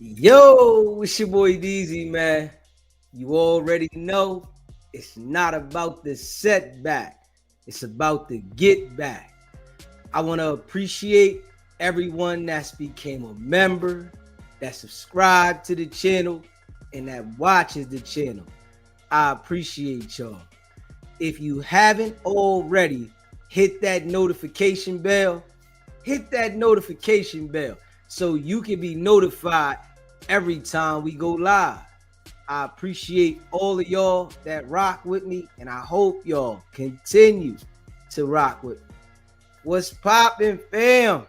Yo, it's your boy Deezy, man. You already know it's not about the setback, it's about the get back. I want to appreciate everyone that's became a member, that subscribed to the channel, and that watches the channel. I appreciate y'all. If you haven't already, hit that notification bell. Hit that notification bell so you can be notified every time we go live. I appreciate all of y'all that rock with me, and I hope y'all continue to rock with me. What's poppin', fam?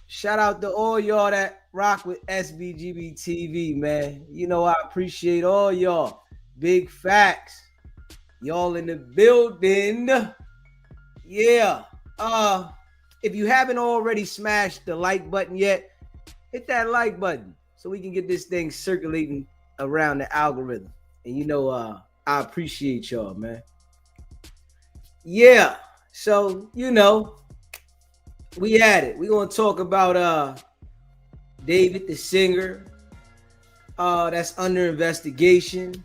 Shout out to all y'all that rock with sbgbtv, man. You know I appreciate all y'all. Big facts. Y'all in the building. Yeah. If you haven't already smashed the like button yet, hit that like button so we can get this thing circulating around the algorithm. And I appreciate y'all, man. Yeah. So, we had it. We're gonna talk about David the singer. That's under investigation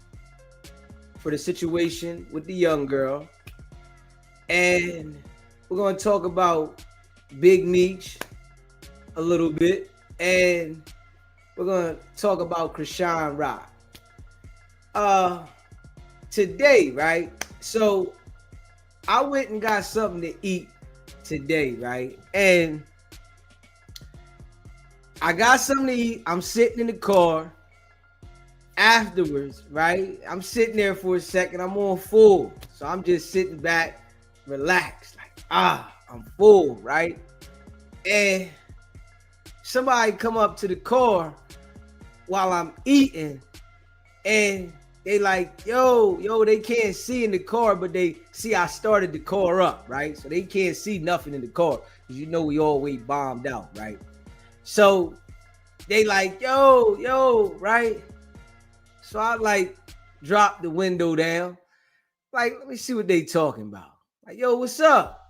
for the situation with the young girl. And we're gonna talk about Big Meech a little bit, and we're gonna talk about Chrisean Rock. Today, right? So I went and got something to eat today, right? And I got something to eat. I'm sitting in the car. Afterwards, right? I'm sitting there for a second. I'm on full, so I'm just sitting back, relaxed, like I'm full, right? And somebody come up to the car while I'm eating, and they like, yo, they can't see in the car, but they see I started the car up, right? So they can't see nothing in the car, because we always bombed out, right? So they like, yo, right? So I like dropped the window down. Like, let me see what they talking about. Like, yo, what's up?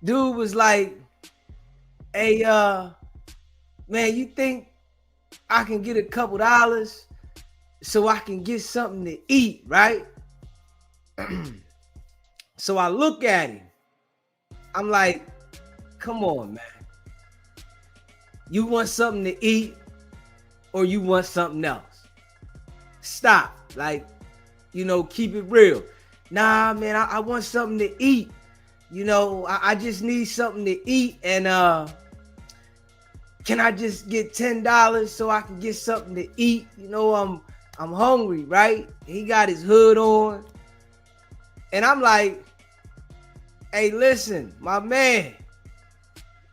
Dude was like, hey, man, you think I can get a couple dollars so I can get something to eat, right? So I look at him. I'm like, come on, man. You want something to eat or you want something else? Stop. Like, keep it real. Nah, man, I want something to eat. I just need something to eat, and can I just get $10 so I can get something to eat? I'm hungry, right? He got his hood on. And I'm like, hey, listen, my man,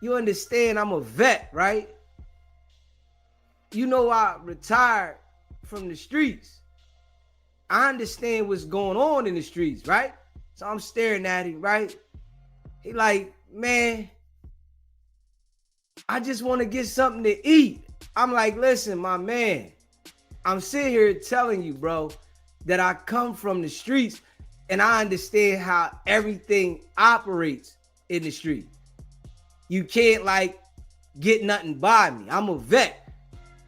you understand I'm a vet, right? I retired from the streets. I understand what's going on in the streets, right? So I'm staring at him, right? He like, man, I just want to get something to eat. I'm like, listen, my man, I'm sitting here telling you, bro, that I come from the streets and I understand how everything operates in the street. You can't get nothing by me. I'm a vet.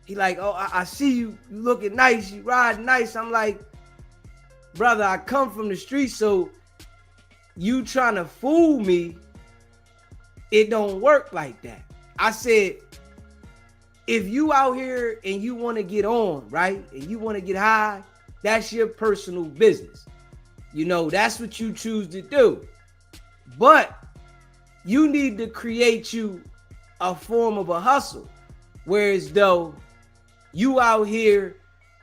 He like, oh, I see you looking nice, you riding nice. I'm like, brother, I come from the streets, so you trying to fool me, it don't work like that. I said, if you out here and you want to get on, right, and you want to get high, that's your personal business. That's what you choose to do. But you need to create you a form of a hustle. Whereas though you out here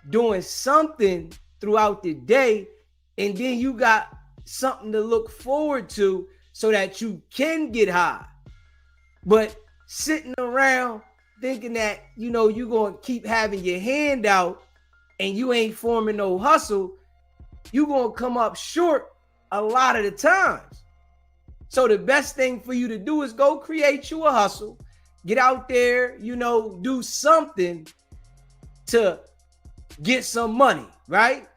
doing something throughout the day, and then you got something to look forward to so that you can get high. But sitting around thinking that, you're going to keep having your hand out and you ain't forming no hustle, you're going to come up short a lot of the times. So the best thing for you to do is go create you a hustle, get out there, do something to get some money, right?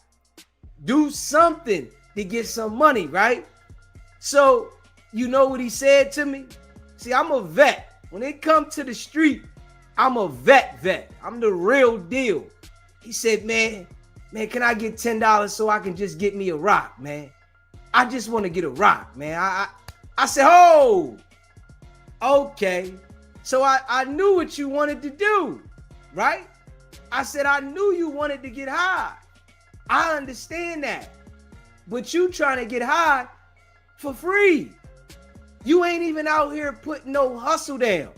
Do something to get some money, right? So, you know what he said to me? See, I'm a vet. When it comes to the street, I'm a vet. I'm the real deal. He said, man, can I get $10 so I can just get me a rock, man? I just want to get a rock, man. I said, oh, okay. So I knew what you wanted to do, right? I said, I knew you wanted to get high. I understand that. But you trying to get high for free. You ain't even out here putting no hustle down.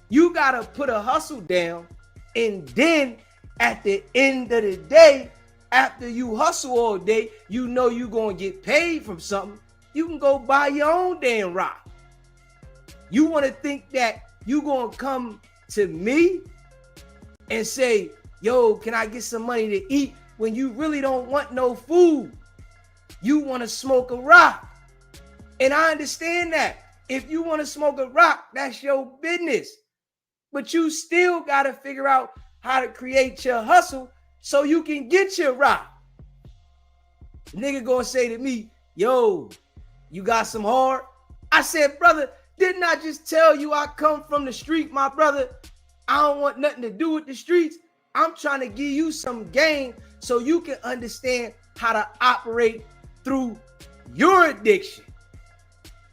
You got to put a hustle down, and then at the end of the day, after you hustle all day, you know you going to get paid from something. You can go buy your own damn rock. You want to think that you going to come to me and say, yo, can I get some money to eat, when you really don't want no food? You want to smoke a rock. And I understand that. If you want to smoke a rock, that's your business. But you still got to figure out how to create your hustle so you can get your rock. Nigga gonna say to me, yo, you got some hard? I said, brother, didn't I just tell you I come from the street, my brother? I don't want nothing to do with the streets. I'm trying to give you some game so you can understand how to operate through your addiction.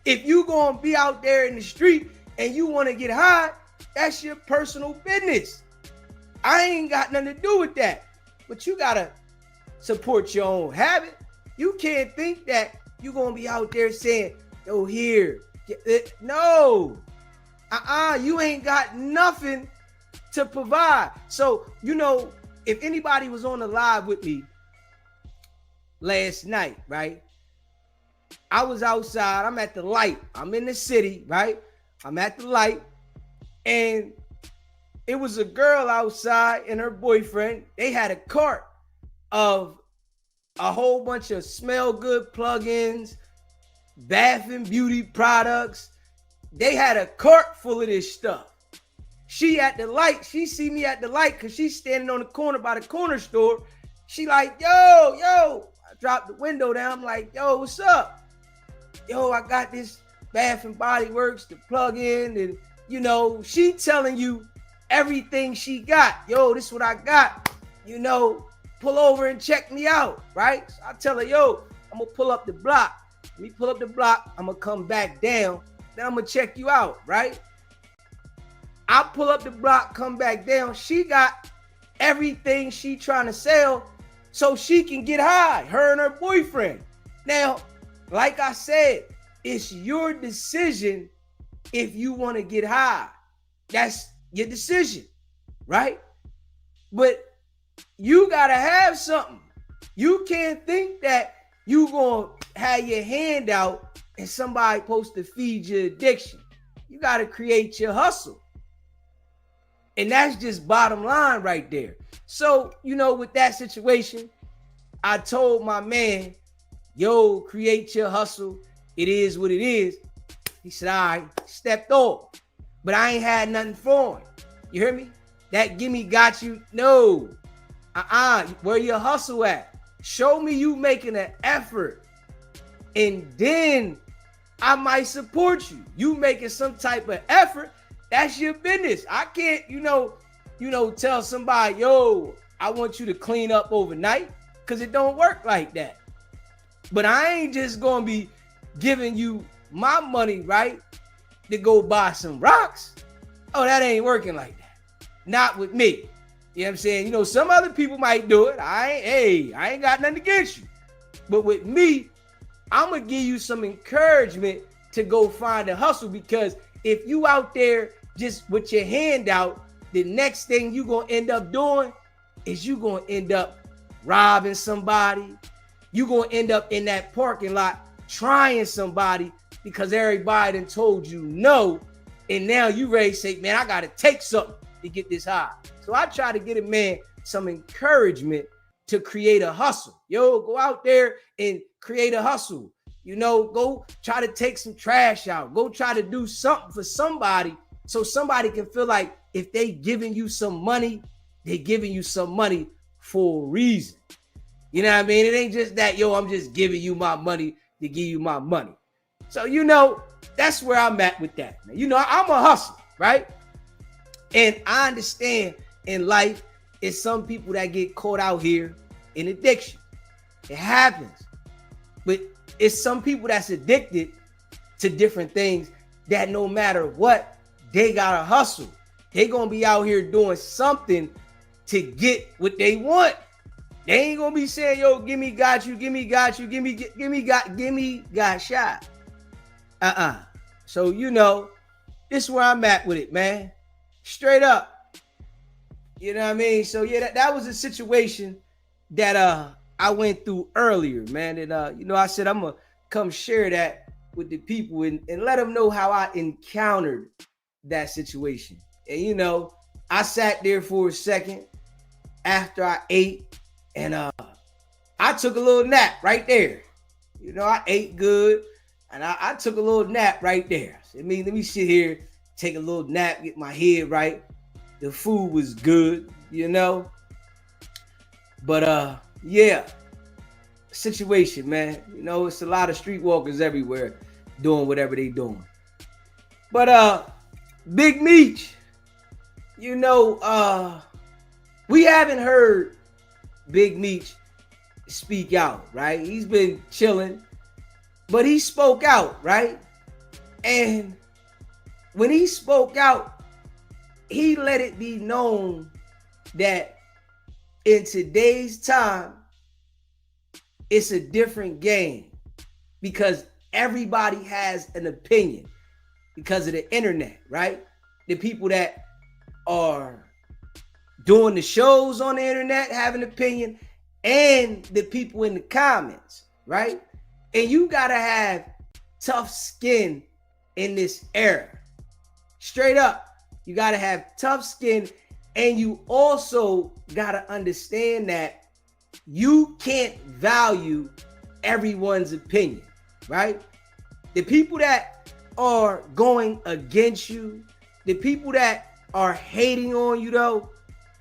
If you gonna be out there in the street and you want to get high, that's your personal business. I ain't got nothing to do with that. But you gotta support your own habit. You can't think that you're gonna be out there saying, yo, here. No. You ain't got nothing to provide. So, if anybody was on the live with me last night, right? I was outside. I'm at the light. I'm in the city, right? I'm at the light. And it was a girl outside and her boyfriend. They had a cart of a whole bunch of smell good plugins, bath and beauty products. They had a cart full of this stuff. She at the light. She see me at the light because she's standing on the corner by the corner store. She like, yo. I dropped the window down. I'm like, yo, what's up? Yo, I got this Bath and Body Works to plug in. And, she telling you everything she got. Yo, this is what I got. Pull over and check me out, right? So I tell her, yo, I'm going to pull up the block. Let me pull up the block. I'm going to come back down. Then I'm going to check you out, right? I pull up the block, come back down. She got everything she trying to sell so she can get high, her and her boyfriend. Now, like I said, it's your decision if you want to get high. That's your decision, right? But you got to have something. You can't think that you going to have your hand out and somebody supposed to feed your addiction. You got to create your hustle. And that's just bottom line right there. So, with that situation, I told my man, yo, create your hustle. It is what it is. He said, all right, stepped off. But I ain't had nothing for him. You hear me? That gimme got you. No. Where your hustle at? Show me you making an effort. And then I might support you. You making some type of effort. That's your business. I can't, tell somebody, yo, I want you to clean up overnight, because it don't work like that. But I ain't just going to be giving you my money, right, to go buy some rocks. Oh, that ain't working like that. Not with me. You know what I'm saying? Some other people might do it. I ain't got nothing against you. But with me, I'm going to give you some encouragement to go find a hustle, because if you out there just with your hand out, the next thing you going to end up doing is you going to end up robbing somebody. You going to end up in that parking lot trying somebody because everybody done told you no. And now you ready to say, man, I got to take something to get this high. So I try to get a man some encouragement to create a hustle. Yo, go out there and create a hustle. Go try to take some trash out. Go try to do something for somebody so somebody can feel like if they giving you some money, they giving you some money for a reason. You know what I mean? It ain't just that, yo, I'm just giving you my money to give you my money. So, that's where I'm at with that. I'm a hustler, right? And I understand in life, it's some people that get caught out here in addiction. It happens. But it's some people that's addicted to different things that no matter what, they gotta hustle. They gonna be out here doing something to get what they want. They ain't gonna be saying, yo, give me got you, give me got you, give me got shot. So this is where I'm at with it, man. Straight up. You know what I mean? So yeah, that was a situation that I went through earlier, man. And I said I'm gonna come share that with the people and let them know how I encountered that situation. And I sat there for a second after I ate, and I took a little nap right there. I ate good, and I took a little nap right there. I mean, let me sit here, take a little nap, get my head right. The food was good, But yeah, situation, man. It's a lot of streetwalkers everywhere doing whatever they doing. But Big Meech, we haven't heard Big Meech speak out, right? He's been chilling, but he spoke out, right? And when he spoke out, he let it be known that in today's time, it's a different game because everybody has an opinion because of the internet, right? The people that are doing the shows on the internet have an opinion, and the people in the comments, right? And you gotta have tough skin in this era. Straight up, you gotta have tough skin, and you also gotta understand that you can't value everyone's opinion, right? The people that are going against you, the people that are hating on you, though,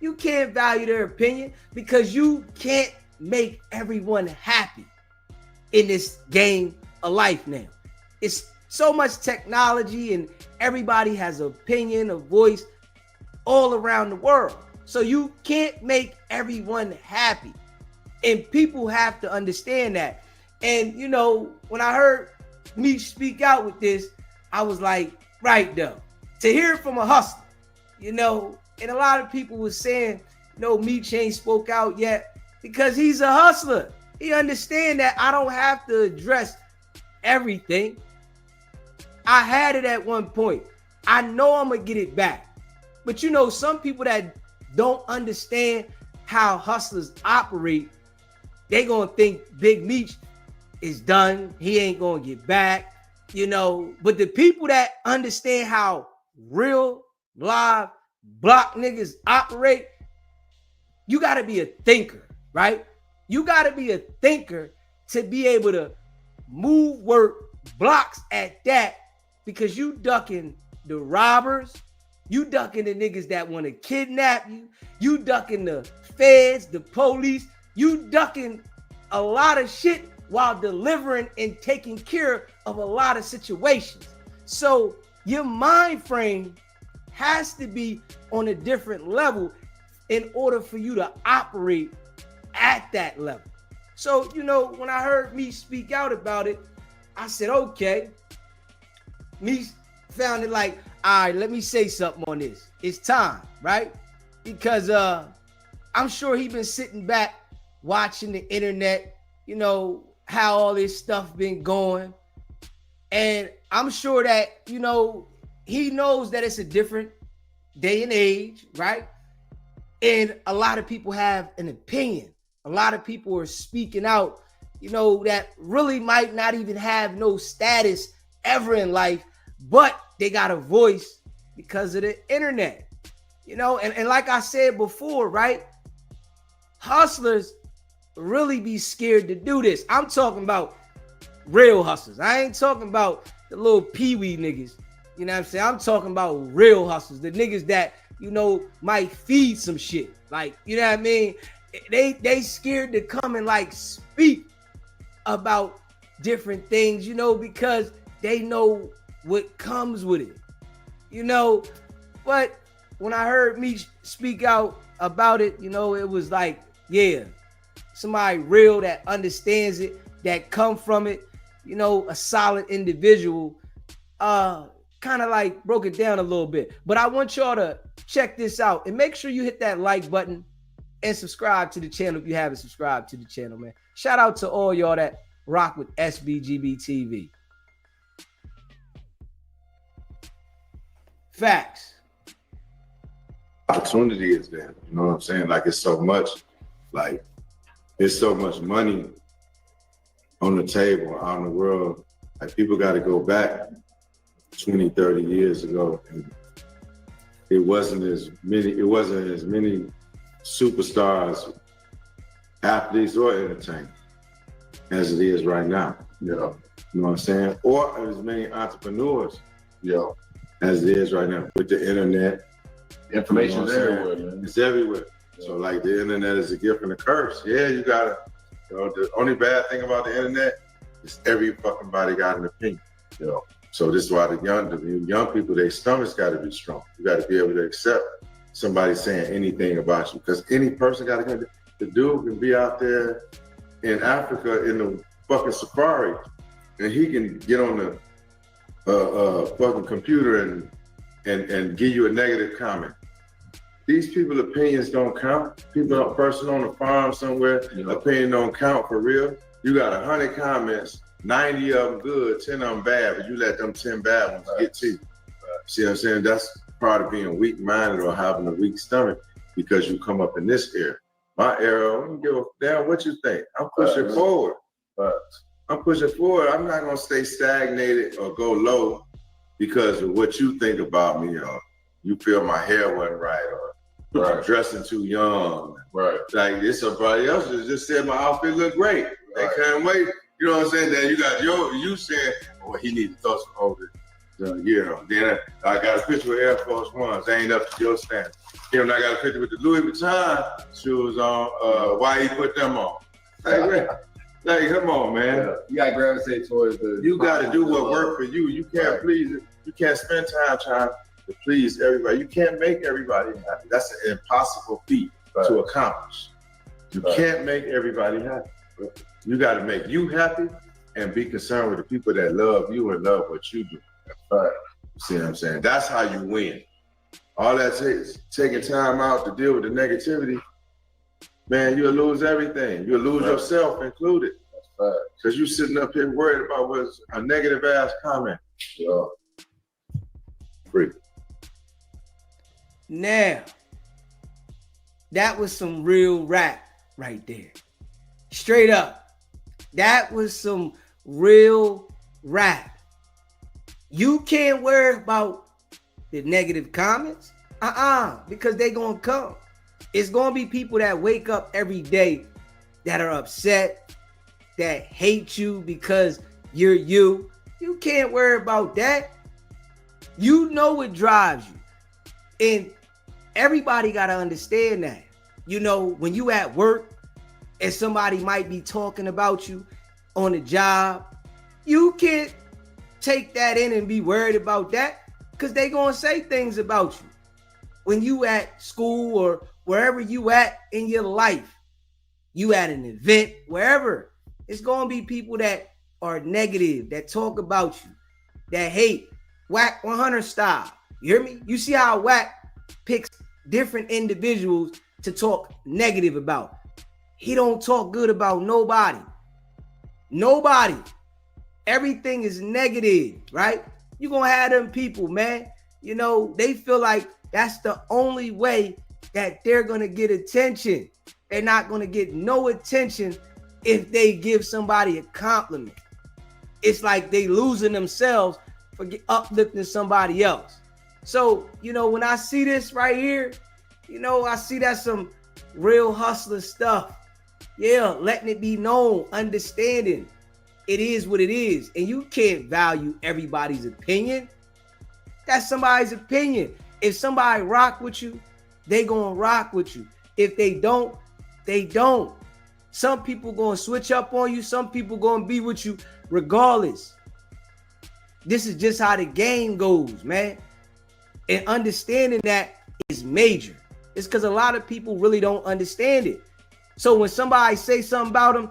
you can't value their opinion because you can't make everyone happy in this game of life now. It's so much technology and everybody has an opinion, a voice all around the world. So you can't make everyone happy. And people have to understand that. And, when I heard Meech speak out with this, I was like, right though. To hear it from a hustler, and a lot of people were saying, Meech ain't spoke out yet because he's a hustler. He understand that I don't have to address everything. I had it at one point. I know I'm going to get it back. But some people that don't understand how hustlers operate, they going to think Big Meech is done. He ain't going to get back, But the people that understand how real live block niggas operate, you got to be a thinker, right? You got to be a thinker to be able to move work blocks at that, because you ducking the robbers, you ducking the niggas that want to kidnap you, you ducking the feds, the police, you ducking a lot of shit while delivering and taking care of a lot of situations. So your mind frame has to be on a different level in order for you to operate at that level. So, when I heard me speak out about it, I said, okay. Me found it like, all right, let me say something on this. It's time, right? Because I'm sure he been sitting back watching the internet, how all this stuff been going. And I'm sure that, he knows that it's a different day and age, right? And a lot of people have an opinion. A lot of people are speaking out, that really might not even have no status ever in life, but they got a voice because of the internet, and like I said before, right? Hustlers really be scared to do this. I'm talking about real hustlers. I ain't talking about the little peewee niggas. You know what I'm saying? I'm talking about real hustlers, the niggas that, might feed some shit. Like, you know what I mean? They scared to come and like speak about different things, because they know what comes with it, But when I heard Meech speak out about it, you know, it was like, yeah, somebody real that understands it, that come from it, you know, a solid individual. Kind of like broke it down a little bit. But I want y'all to check this out and make sure you hit that like button and subscribe to the channel if you haven't subscribed to the channel, man. Shout out to all y'all that rock with sbgbtv. Facts. Opportunity is there. You know what I'm saying? Like it's so much money on the table out in the world. Like people got to go back 20, 30 years ago, and it wasn't as many superstars, athletes, or entertainers as it is right now. You know what I'm saying? Or as many entrepreneurs, as it is right now with the internet. Information is everywhere, man. It's everywhere. Yeah. So like the internet is a gift and a curse. Yeah, you gotta. The only bad thing about the internet is every fucking body got an opinion. So this is why the young people, their stomachs got to be strong. You got to be able to accept somebody saying anything about you, because any person got to get. The dude can be out there in Africa in the fucking safari, and he can get on the fucking computer and give you a negative comment. These people's opinions don't count. A person on a farm somewhere, opinion don't count for real. You got 100 comments. 90 of them good, 10 of them bad, but you let them 10 bad ones get to you. See what I'm saying? That's part of being weak-minded or having a weak stomach, because you come up in this era. My era, I don't give a damn what you think. I'm pushing forward. I'm pushing forward. I'm not gonna stay stagnated or go low because of what you think about me, or you feel my hair wasn't right, or I'm dressing too young. Like it's somebody else that just said my outfit looked great. They can't wait. You know what I'm saying? Then you got you saying, oh, he needs to throw some over. Then I got a picture with Air Force Ones. They ain't up to your standard. I got a picture with the Louis Vuitton shoes on. Why he put them on? Like, come on, man. Yeah. You got to gravitate towards the. You got to do what works for you. You can't please it. You can't spend time trying to please everybody. You can't make everybody happy. That's an impossible feat to accomplish. You can't make everybody happy. You got to make you happy and be concerned with the people that love you and love what you do. See what I'm saying? That's how you win. All that takes taking time out to deal with the negativity, man, you'll lose everything. You'll lose yourself included. Because you sitting up here worried about what's a negative ass comment. Free. Now, that was some real rap right there. Straight up. That was some real rap. You can't worry about the negative comments. Because they gonna come. It's gonna be people that wake up every day that are upset, that hate you because you're you. You can't worry about that. You know what drives you. And everybody gotta understand that. You know, when you at work, and somebody might be talking about you on the job, you can't take that in and be worried about that, because they gonna say things about you. When you at school or wherever you at in your life, you at an event, wherever, it's gonna be people that are negative, that talk about you, that hate. Whack 100 style. You hear me? You see how Whack picks different individuals to talk negative about. He don't talk good about nobody. Nobody. Everything is negative, right? You're gonna have them people, man. You know, they feel like that's the only way that they're gonna get attention. They're not gonna get no attention if they give somebody a compliment. It's like they losing themselves for uplifting somebody else. So, you know, when I see this right here, you know, I see that some real hustler stuff. Yeah, letting it be known, understanding it is what it is. And you can't value everybody's opinion. That's somebody's opinion. If somebody rock with you, they gonna rock with you. If they don't, they don't. Some people gonna switch up on you. Some people gonna be with you regardless. This is just how the game goes, man. And understanding that is major. It's because a lot of people really don't understand it. So when somebody say something about them,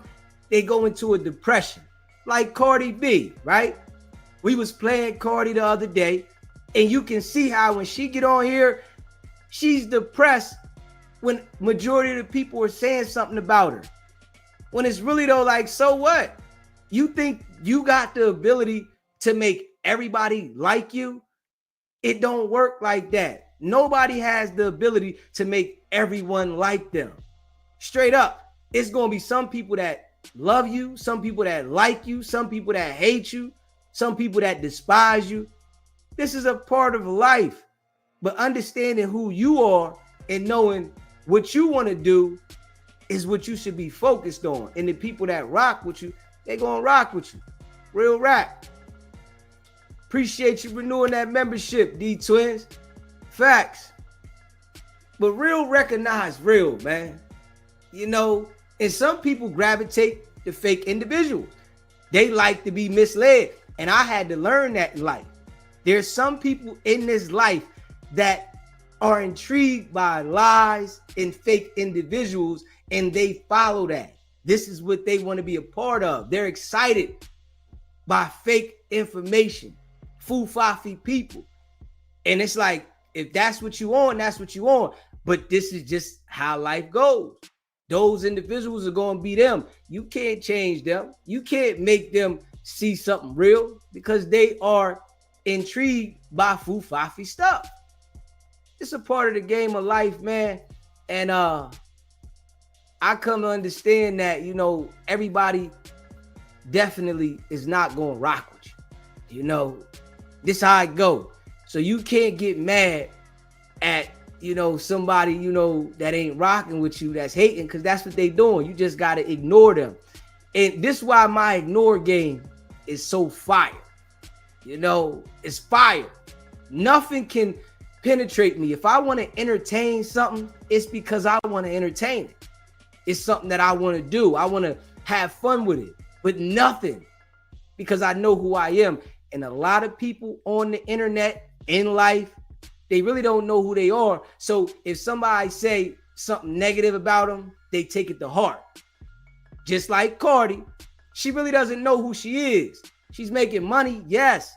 they go into a depression. Like Cardi B, right? We was playing Cardi the other day, and you can see how when she get on here, she's depressed when majority of the people are saying something about her. When it's really though, like, so what? You think you got the ability to make everybody like you? It don't work like that. Nobody has the ability to make everyone like them. Straight up, it's gonna be some people that love you, some people that like you, some people that hate you, some people that despise you. This is a part of life. But understanding who you are and knowing what you want to do is what you should be focused on. And the people that rock with you, they gonna rock with you. Real rap. Appreciate you renewing that membership, D Twins. Facts. But real recognize real, man. You know, and some people gravitate to fake individuals. They like to be misled. And I had to learn that in life. There's some people in this life that are intrigued by lies and fake individuals, and they follow that. This is what they want to be a part of. They're excited by fake information, foo-fafi people. And it's like, if that's what you want, that's what you want. But this is just how life goes. Those individuals are going to be them. You can't change them. You can't make them see something real because they are intrigued by foo-fafi stuff. It's a part of the game of life, man. And I come to understand that, you know, everybody definitely is not going to rock with you. You know, this how it go. So you can't get mad at, you know, somebody, you know, that ain't rocking with you, that's hating, because that's what they doing. You just got to ignore them. And this is why my ignore game is so fire. You know, it's fire. Nothing can penetrate me. If I want to entertain something, it's because I want to entertain it. It's something that I want to do. I want to have fun with it, but nothing, because I know who I am. And a lot of people on the internet, in life, they really don't know who they are. So if somebody say something negative about them, they take it to heart. Just like Cardi, she really doesn't know who she is. She's making money, yes,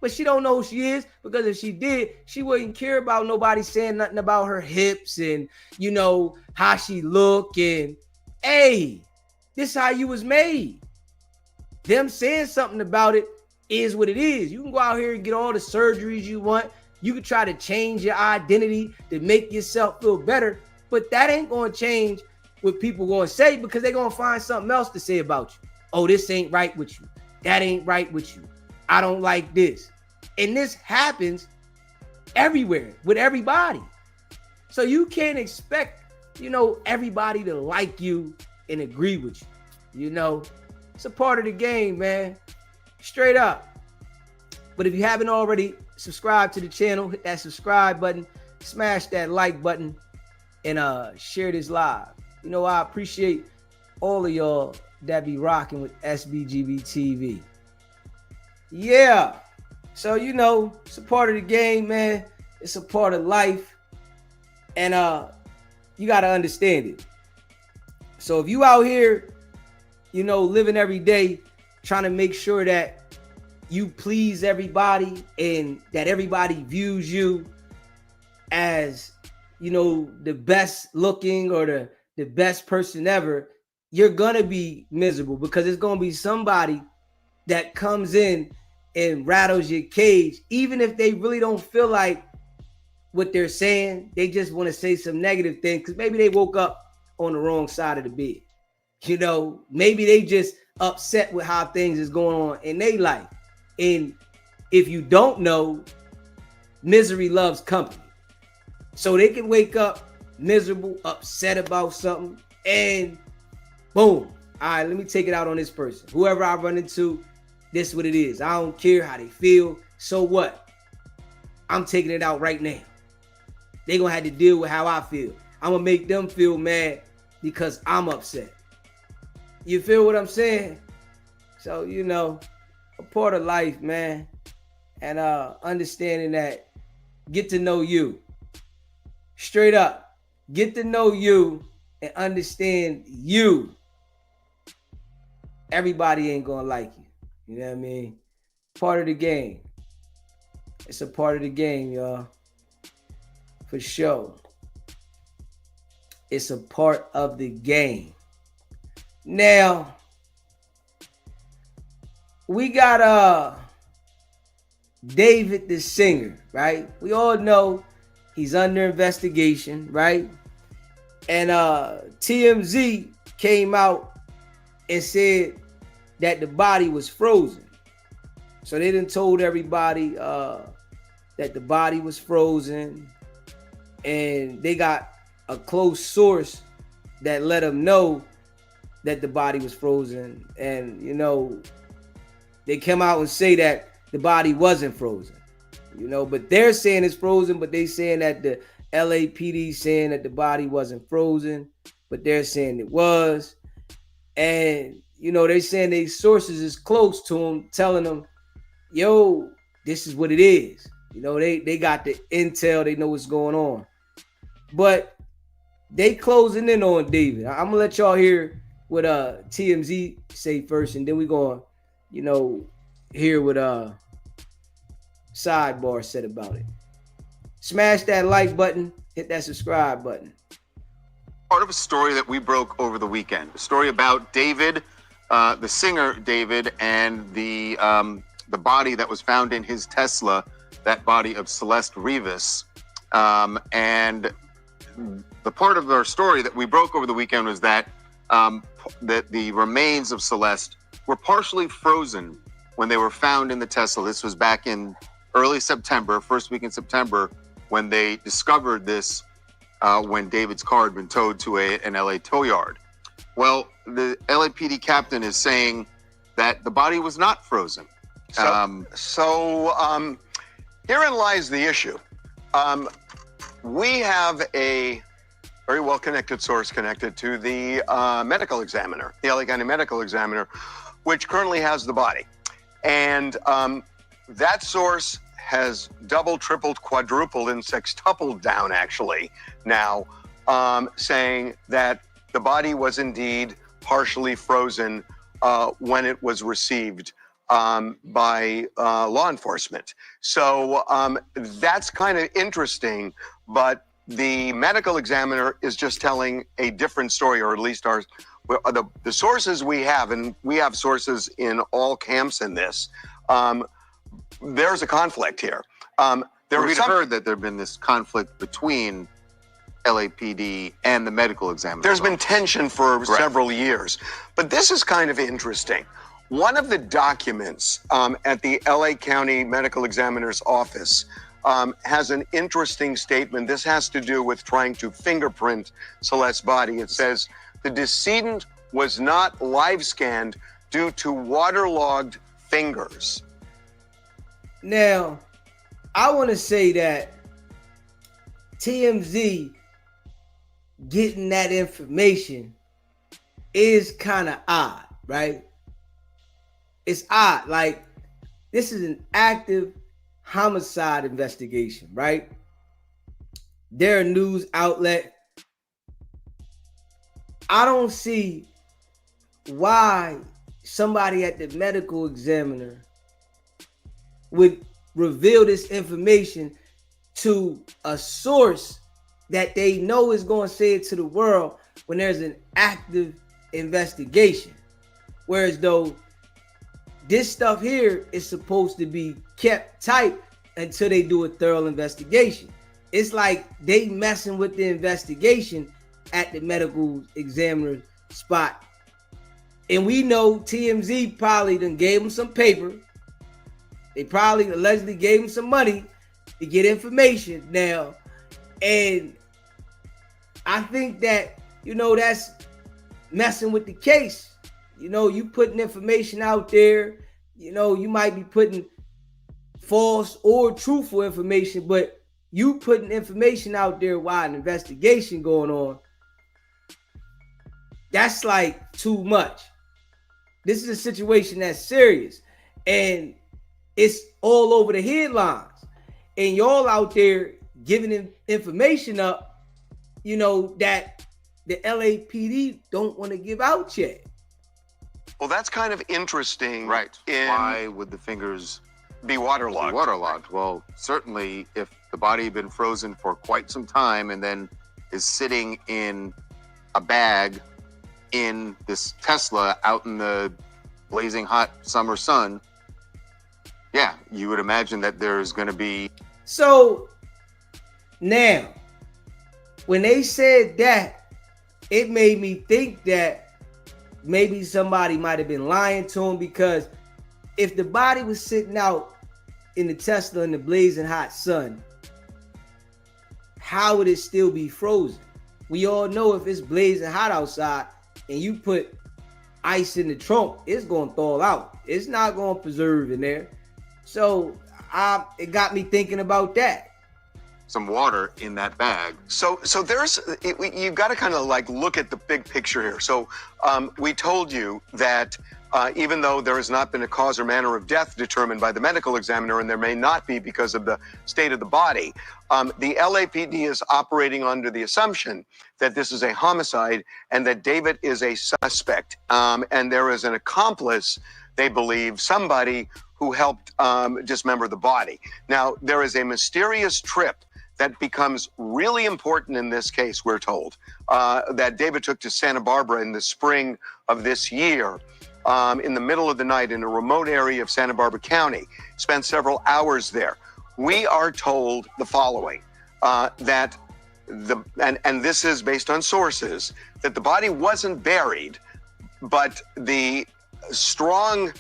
but she don't know who she is, because if she did, she wouldn't care about nobody saying nothing about her hips and, you know, how she look. And hey, this is how you was made. Them saying something about it is what it is. You can go out here and get all the surgeries you want. You can try to change your identity to make yourself feel better, but that ain't going to change what people going to say, because they're going to find something else to say about you. Oh, this ain't right with you. That ain't right with you. I don't like this. And this happens everywhere with everybody. So you can't expect, you know, everybody to like you and agree with you. You know, it's a part of the game, man. Straight up. But if you haven't already subscribed to the channel, hit that subscribe button, smash that like button, and share this live. You know, I appreciate all of y'all that be rocking with sbgbtv. Yeah. So, you know, it's a part of the game, man. It's a part of life. And you got to understand it. So if you out here, you know, living every day, trying to make sure that you please everybody and that everybody views you as, you know, the best looking or the best person ever, you're going to be miserable, because it's going to be somebody that comes in and rattles your cage, even if they really don't feel like what they're saying. They just want to say some negative thing because maybe they woke up on the wrong side of the bed. You know, maybe they just upset with how things is going on in their life. And if you don't know, misery loves company. So they can wake up miserable, upset about something, and boom. All right, let me take it out on this person. Whoever I run into, this is what it is. I don't care how they feel. So what? I'm taking it out right now. They're going to have to deal with how I feel. I'm going to make them feel mad because I'm upset. You feel what I'm saying? So, you know, a part of life, man. And understanding that, get to know you. Straight up. Get to know you and understand you. Everybody ain't gonna like you. You know what I mean? Part of the game. It's a part of the game, y'all. For sure. It's a part of the game. Now, we got David the singer, right? We all know he's under investigation, right? And TMZ came out and said that the body was frozen. So they done told everybody that the body was frozen, and they got a close source that let them know that the body was frozen. And, you know, they come out and say that the body wasn't frozen, you know, but they're saying it's frozen, but they saying that the LAPD saying that the body wasn't frozen, but they're saying it was. And, you know, they saying their sources is close to them, telling them, yo, this is what it is. You know, they got the intel, they know what's going on. But they closing in on David. I'm gonna let y'all hear what TMZ say first, and then we gonna, you know, hear what Sidebar said about it. Smash that like button, hit that subscribe button. Part of a story that we broke over the weekend, a story about David, the singer David, and the body that was found in his Tesla, that body of Celeste Rivas. And the part of our story that we broke over the weekend was that that the remains of Celeste were partially frozen when they were found in the Tesla. This was back in early September, first week in September, when they discovered this when David's car had been towed to an LA tow yard. Well, the LAPD captain is saying that the body was not frozen. So herein lies the issue. We have a very well-connected source connected to the medical examiner, the LA County medical examiner, which currently has the body. And that source has doubled, tripled, quadrupled, and sextupled down, actually, now, saying that the body was indeed partially frozen when it was received by law enforcement. So that's kind of interesting, but the medical examiner is just telling a different story, or at least the sources we have, and we have sources in all camps in this, there's a conflict here. We'd heard that there had been this conflict between LAPD and the medical examiner. There's been tension for several years, but this is kind of interesting. One of the documents at the LA County Medical Examiner's office has an interesting statement. This has to do with trying to fingerprint Celeste's body. It says, the decedent was not live scanned due to waterlogged fingers. Now, I want to say that TMZ getting that information is kind of odd, right? It's odd. Like, this is an active homicide investigation, right? They're a news outlet. I don't see why somebody at the medical examiner would reveal this information to a source that they know is going to say it to the world when there's an active investigation. Whereas though this stuff here is supposed to be kept tight until they do a thorough investigation. It's like they messing with the investigation at the medical examiner's spot. And we know TMZ probably done gave them some paper. They probably allegedly gave them some money to get information now. And I think that, you know, that's messing with the case. You know, you putting information out there, you know, you might be putting false or truthful information, but you putting information out there while an investigation going on, that's like too much. This is a situation that's serious, and it's all over the headlines. And y'all out there, giving him information up, you know, that the LAPD don't want to give out yet. Well, that's kind of interesting. Right. Why would the fingers be waterlogged? Waterlogged. Well, certainly if the body had been frozen for quite some time and then is sitting in a bag in this Tesla out in the blazing hot summer sun, yeah, you would imagine that there's going to be. So now, when they said that, it made me think that maybe somebody might have been lying to him, because if the body was sitting out in the Tesla in the blazing hot sun, how would it still be frozen? We all know if it's blazing hot outside and you put ice in the trunk, it's going to thaw out. It's not going to preserve in there. So it got me thinking about that. Some water in that bag. So you've got to kind of like look at the big picture here. So we told you that even though there has not been a cause or manner of death determined by the medical examiner, and there may not be because of the state of the body, the LAPD is operating under the assumption that this is a homicide and that David is a suspect. And there is an accomplice, they believe, somebody who helped dismember the body. Now, there is a mysterious trip that becomes really important in this case, we're told, that David took to Santa Barbara in the spring of this year, in the middle of the night in a remote area of Santa Barbara County, spent several hours there. We are told the following, that and this is based on sources, that the body wasn't buried, but the strong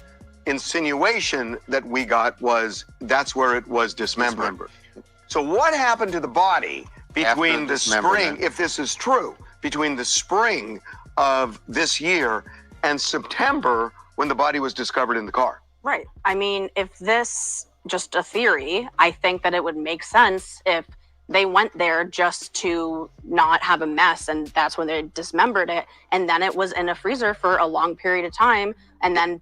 insinuation that we got was that's where it was dismembered. So what happened to the body between the spring, if this is true, between the spring of this year and September when the body was discovered in the car? Right. I mean, if this just a theory, I think that it would make sense if they went there just to not have a mess, and that's when they dismembered it, and then it was in a freezer for a long period of time, and then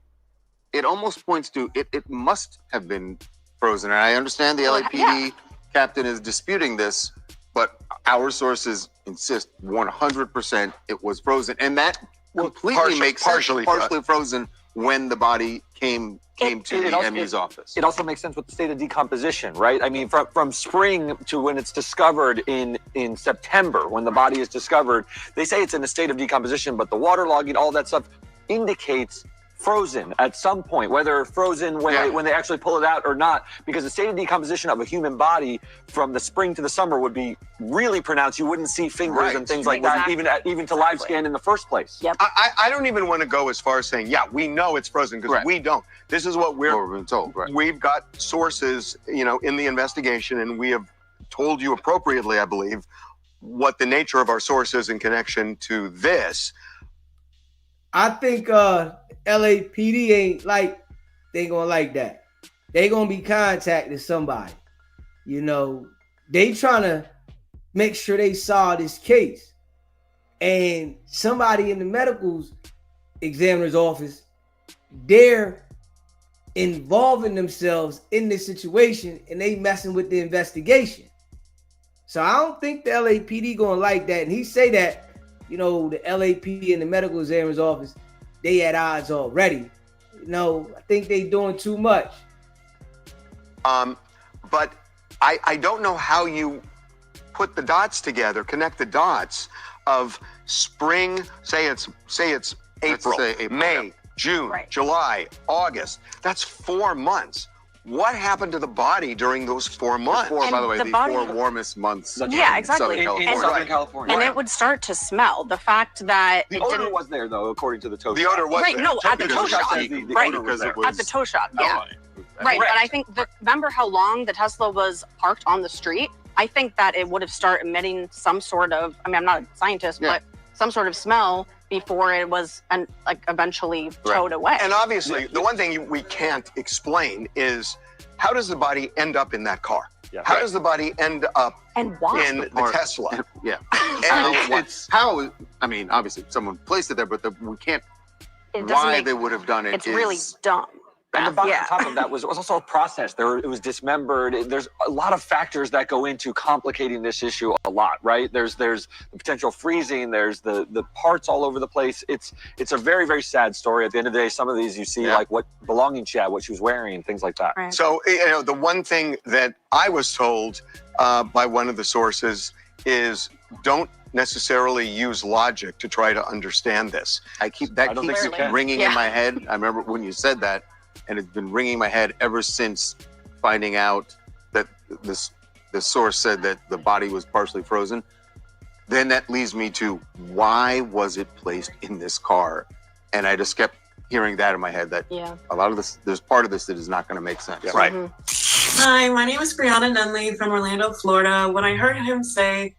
it almost points to it must have been frozen. And I understand the LAPD captain is disputing this, but our sources insist 100% it was frozen, and that completely makes sense. Partially frozen when the body came to the ME's office. It also makes sense with the state of decomposition, right? I mean, from spring to when it's discovered in September, when the body is discovered, they say it's in a state of decomposition, but the waterlogging, all that stuff indicates frozen at some point, whether frozen when they actually pull it out or not, because the state of decomposition of a human body from the spring to the summer would be really pronounced. You wouldn't see fingers and things like that, even to live scan in the first place. Yep. I don't even want to go as far as saying, yeah, we know it's frozen, because we don't. This is what we're being told. Right. We've got sources, in the investigation, and we have told you appropriately, I believe, what the nature of our source is in connection to this. I think LAPD ain't they gonna like that. They gonna be contacting somebody. They trying to make sure they solve this case. And somebody in the medical examiner's office, they're involving themselves in this situation and they messing with the investigation. So I don't think the LAPD gonna like that. And he say that, the LAPD and the medical examiner's office, they at odds already. I think they doing too much. But I don't know how you put the dots together, connect the dots of spring, say it's April, May, June, July, August. That's 4 months. What happened to the body during those 4 months? By the way, the 4 warmest months. Yeah, exactly. In Southern California. And it would start to smell. The fact that the odor was there, though, according to the toe shop. The odor was there. No, at the toe shop. Because it was at the toe shop, Right, but I think remember how long the Tesla was parked on the street? I think that it would have started emitting some sort of, I'm not a scientist, but some sort of smell before it was eventually towed away. And obviously, the one thing we can't explain is how does the body end up in that car? How does the body end up in the Tesla? Obviously someone placed it there, but we can't. Why they would have done it? It's really dumb. And the Beth, body yeah. on top of that was also a process. It was dismembered. There's a lot of factors that go into complicating this issue a lot, right? There's the potential freezing. There's the parts all over the place. It's a very, very sad story. At the end of the day, some of these you see like what belongings she had, what she was wearing, things like that. Right. So, you know, the one thing that I was told by one of the sources is don't necessarily use logic to try to understand this. I don't think you can. ringing in my head. I remember when you said that, and it's been ringing in my head ever since finding out that the source said that the body was partially frozen. Then that leads me to why was it placed in this car? And I just kept hearing that in my head that a lot of this, there's part of this that is not going to make sense. Right. Hi, my name is Chrisean Nunley from Orlando, Florida. When I heard him say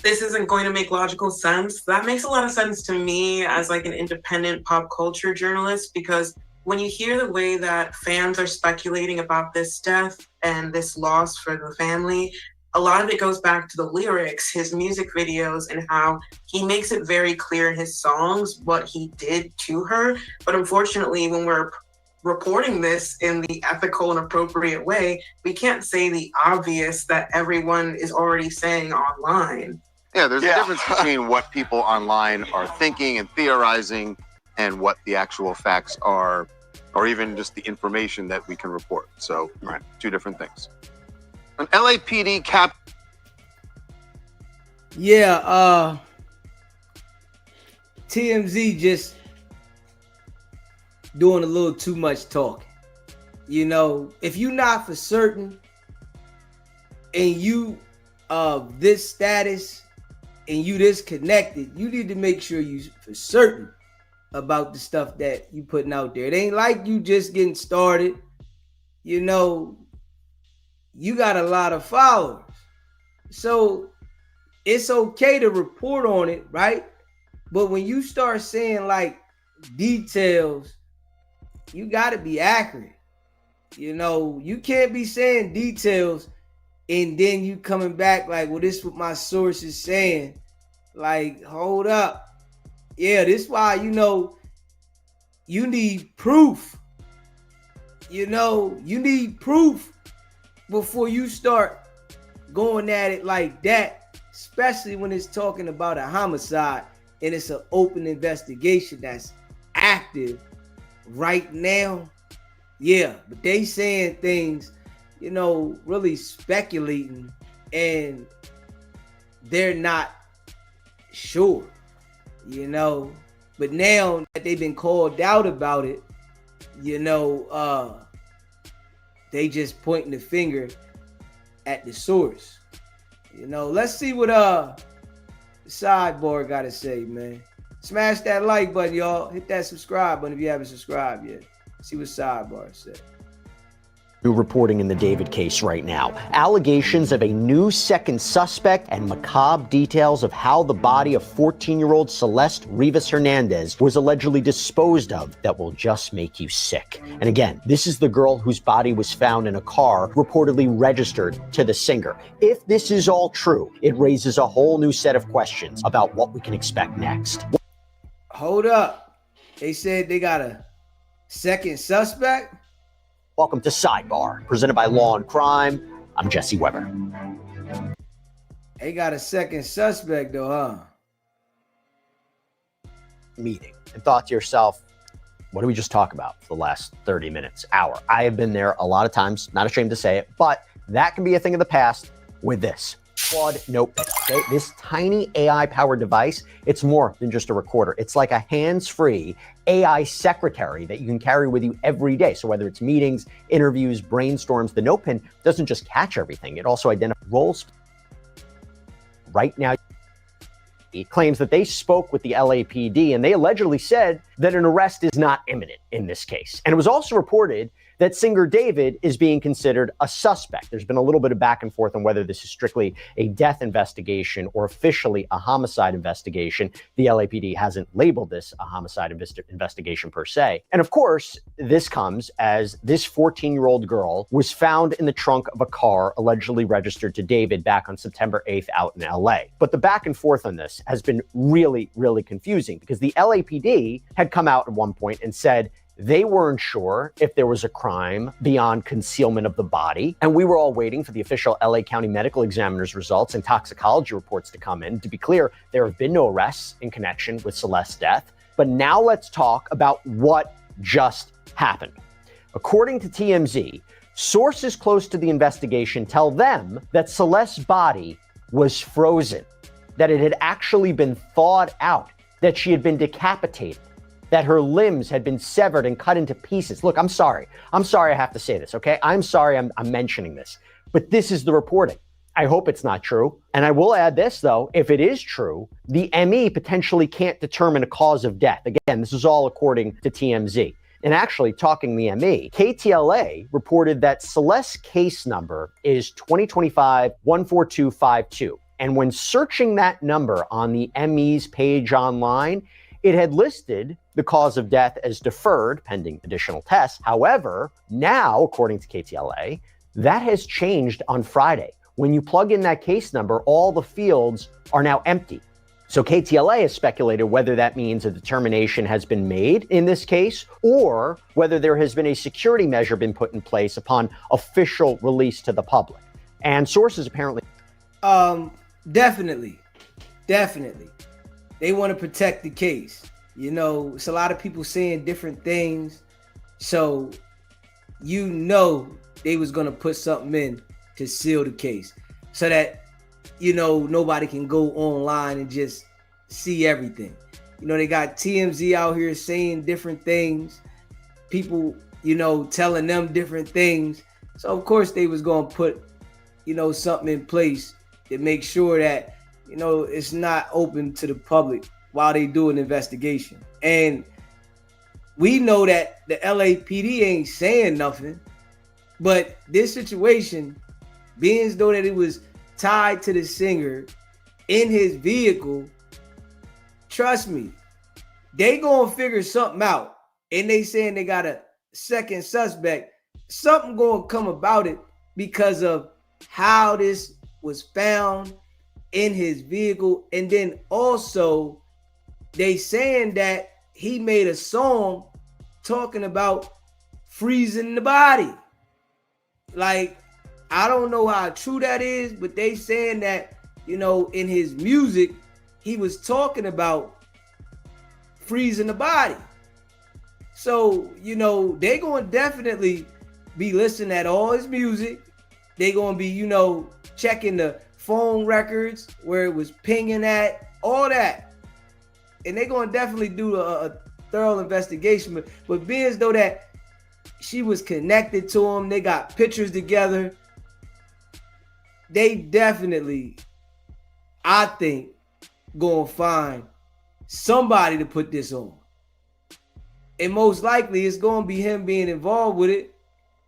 this isn't going to make logical sense, that makes a lot of sense to me as like an independent pop culture journalist, because when you hear the way that fans are speculating about this death and this loss for the family, a lot of it goes back to the lyrics, his music videos, and how he makes it very clear in his songs what he did to her. But unfortunately, when we're reporting this in the ethical and appropriate way, we can't say the obvious that everyone is already saying online. Yeah, there's a difference between what people online are thinking and theorizing and what the actual facts are, or even just the information that we can report. So, two different things. An LAPD cap. Yeah, TMZ just doing a little too much talking. You know, if you're not for certain and you this status and you this connected, you need to make sure you for certain about the stuff that you putting out there. It ain't like you just getting started. You know, you got a lot of followers. So it's okay to report on it, right? But when you start saying like details, you got to be accurate. You know, you can't be saying details and then you coming back like, well, this is what my source is saying. Like, hold up. Yeah, this is why, you know, you need proof. You know, you need proof before you start going at it like that, especially when it's talking about a homicide and it's an open investigation that's active right now. Yeah, but they saying things, you know, really speculating, and they're not sure, you know. But now that they've been called out about it, you know, they just pointing the finger at the source. You know, let's see what Sidebar got to say, man. Smash that like button, y'all. Hit that subscribe button if you haven't subscribed yet. See what Sidebar said. New reporting in the David case right now. Allegations of a new second suspect and macabre details of how the body of 14-year-old Celeste Rivas Hernandez was allegedly disposed of that will just make you sick. And again, this is the girl whose body was found in a car reportedly registered to the singer. If this is all true, it raises a whole new set of questions about what we can expect next. Hold up. They said they got a second suspect? Welcome to Sidebar, presented by Law and Crime. I'm Jesse Weber. They got a second suspect though, huh? Meeting and thought to yourself, what did we just talk about for the last 30 minutes, hour? I have been there a lot of times, not ashamed to say it, but that can be a thing of the past with this. Quad Notepad, okay? This tiny AI-powered device, it's more than just a recorder. It's like a hands-free AI secretary that you can carry with you every day. So whether it's meetings, interviews, brainstorms, the Notepad doesn't just catch everything. It also identifies roles. Right now, he claims that they spoke with the LAPD and they allegedly said that an arrest is not imminent in this case. And it was also reported that singer David is being considered a suspect. There's been a little bit of back and forth on whether this is strictly a death investigation or officially a homicide investigation. The LAPD hasn't labeled this a homicide investigation per se. And of course, this comes as this 14-year-old girl was found in the trunk of a car allegedly registered to David back on September 8th out in LA. But the back and forth on this has been really, really confusing because the LAPD had come out at one point and said They weren't sure if there was a crime beyond concealment of the body. And we were all waiting for the official LA County Medical Examiner's results and toxicology reports to come in. To be clear, there have been no arrests in connection with Celeste's death. But now let's talk about what just happened. According to TMZ, sources close to the investigation tell them that Celeste's body was frozen, that it had actually been thawed out, that she had been decapitated, that her limbs had been severed and cut into pieces. Look, I'm sorry I have to say this, okay? I'm sorry I'm mentioning this, but this is the reporting. I hope it's not true. And I will add this, though, if it is true, the ME potentially can't determine a cause of death. Again, this is all according to TMZ. And actually, talking the ME, KTLA reported that Celeste's case number is 2025-14252. And when searching that number on the ME's page online, it had listed the cause of death as deferred pending additional tests. However, now, according to KTLA, that has changed on Friday. When you plug in that case number, all the fields are now empty. So KTLA has speculated whether that means a determination has been made in this case, or whether there has been a security measure been put in place upon official release to the public. And sources apparently... Definitely. They want to protect the case. You know, it's a lot of people saying different things. So, you know, they was going to put something in to seal the case so that, you know, nobody can go online and just see everything. You know, they got TMZ out here saying different things. People, you know, telling them different things. So, of course, they was going to put, you know, something in place to make sure that, you know, it's not open to the public while they do an investigation. And we know that the LAPD ain't saying nothing, but this situation, being as though that it was tied to the singer in his vehicle, trust me, they gonna figure something out. And they saying they got a second suspect. Something gonna come about it because of how this was found in his vehicle. And then also they saying that he made a song talking about freezing the body. Like, I don't know how true that is, but they saying that, you know, in his music, he was talking about freezing the body. So, you know, they going to definitely be listening at all his music. They going to be, you know, checking the phone records where it was pinging at, all that. And they going to definitely do a thorough investigation. But being as though that she was connected to him, they got pictures together, they definitely, I think, gonna find somebody to put this on. And most likely it's gonna be him being involved with it.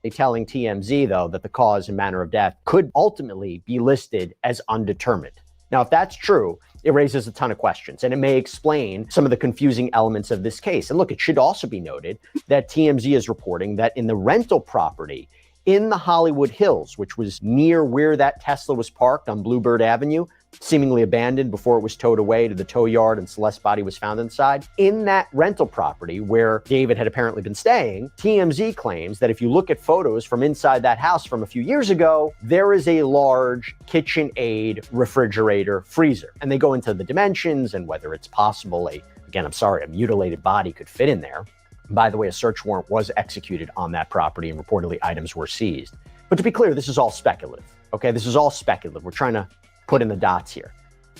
They telling TMZ, though, that the cause and manner of death could ultimately be listed as undetermined. Now, if that's true, it raises a ton of questions, and it may explain some of the confusing elements of this case. And look, it should also be noted that TMZ is reporting that in the rental property in the Hollywood Hills, which was near where that Tesla was parked on Bluebird Avenue, seemingly abandoned before it was towed away to the tow yard and Celeste's body was found inside. In that rental property where David had apparently been staying, TMZ claims that if you look at photos from inside that house from a few years ago, there is a large KitchenAid refrigerator freezer. And they go into the dimensions and whether it's possible a mutilated body could fit in there. By the way, a search warrant was executed on that property and reportedly items were seized. But to be clear, this is all speculative, okay? This is all speculative. We're trying to put in the dots here.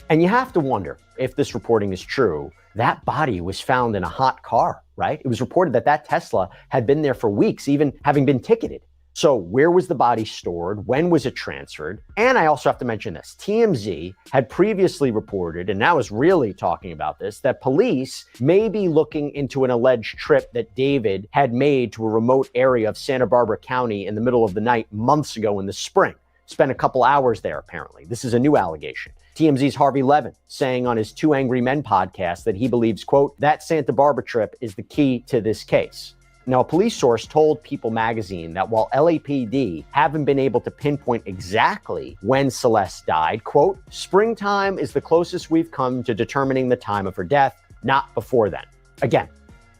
And you have to wonder if this reporting is true. That body was found in a hot car, right? It was reported that that Tesla had been there for weeks, even having been ticketed. So where was the body stored? When was it transferred? And I also have to mention this. TMZ had previously reported, and now is really talking about this, that police may be looking into an alleged trip that David had made to a remote area of Santa Barbara County in the middle of the night months ago in the spring. Spent a couple hours there, apparently. This is a new allegation. TMZ's Harvey Levin saying on his Two Angry Men podcast that he believes, quote, that Santa Barbara trip is the key to this case. Now, a police source told People magazine that while LAPD haven't been able to pinpoint exactly when Celeste died, quote, springtime is the closest we've come to determining the time of her death, not before then. Again,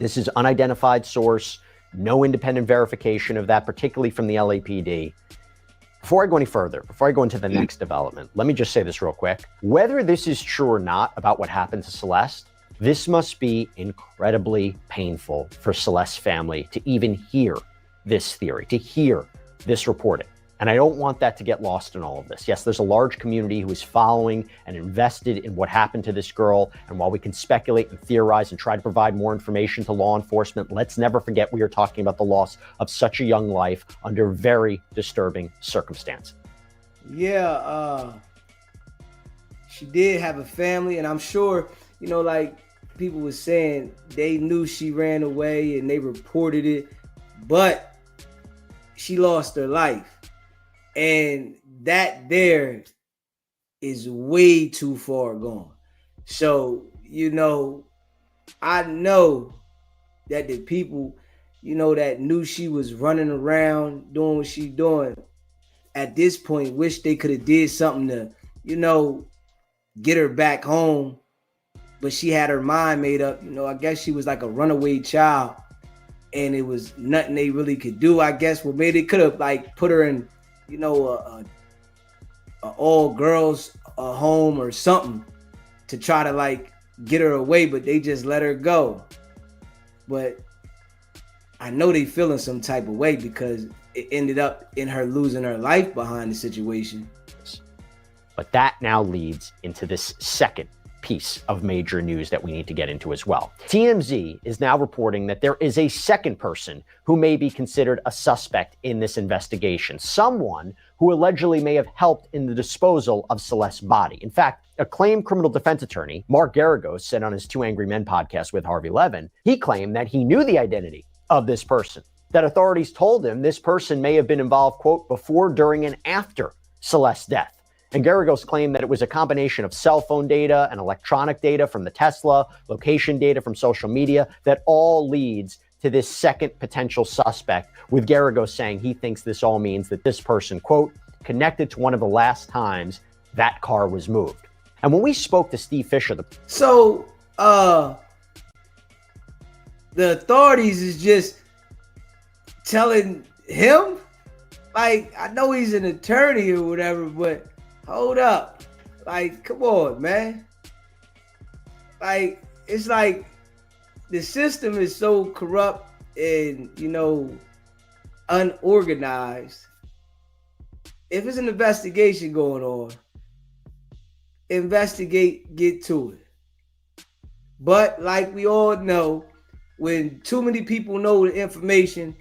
This is unidentified source, no independent verification of that, particularly from the LAPD. Before I go any further, before I go into the next development, let me just say this real quick. Whether this is true or not about what happened to Celeste, this must be incredibly painful for Celeste's family to even hear this theory, to hear this reporting. And I don't want that to get lost in all of this. Yes, there's a large community who is following and invested in what happened to this girl. And while we can speculate and theorize and try to provide more information to law enforcement, let's never forget we are talking about the loss of such a young life under very disturbing circumstances. Yeah, she did have a family, and I'm sure, you know, like people were saying, they knew she ran away and they reported it, but she lost her life. And that there is way too far gone. So, you know, I know that the people, you know, that knew she was running around doing what she doing at this point wish they could have did something to, you know, get her back home. But she had her mind made up. You know, I guess she was like a runaway child and it was nothing they really could do, I guess. Well, maybe they could have like put her in, you know, a all girls home or something to try to like get her away, but they just let her go. But I know they feeling some type of way because it ended up in her losing her life behind the situation. But that now leads into this second piece of major news that we need to get into as well. TMZ is now reporting that there is a second person who may be considered a suspect in this investigation, someone who allegedly may have helped in the disposal of Celeste's body. In fact, acclaimed criminal defense attorney Mark Garagos said on his Two Angry Men podcast with Harvey Levin, he claimed that he knew the identity of this person, that authorities told him this person may have been involved, quote, before, during, and after Celeste's death. And Garagos claimed that it was a combination of cell phone data and electronic data from the Tesla, location data from social media, that all leads to this second potential suspect, with Garagos saying he thinks this all means that this person, quote, connected to one of the last times that car was moved. And when we spoke to Steve Fisher, the authorities is just telling him, like, I know he's an attorney or whatever, but hold up. Like, come on, man. Like, it's like the system is so corrupt and, you know, unorganized. If it's an investigation going on, investigate, get to it. But like we all know, when too many people know the information,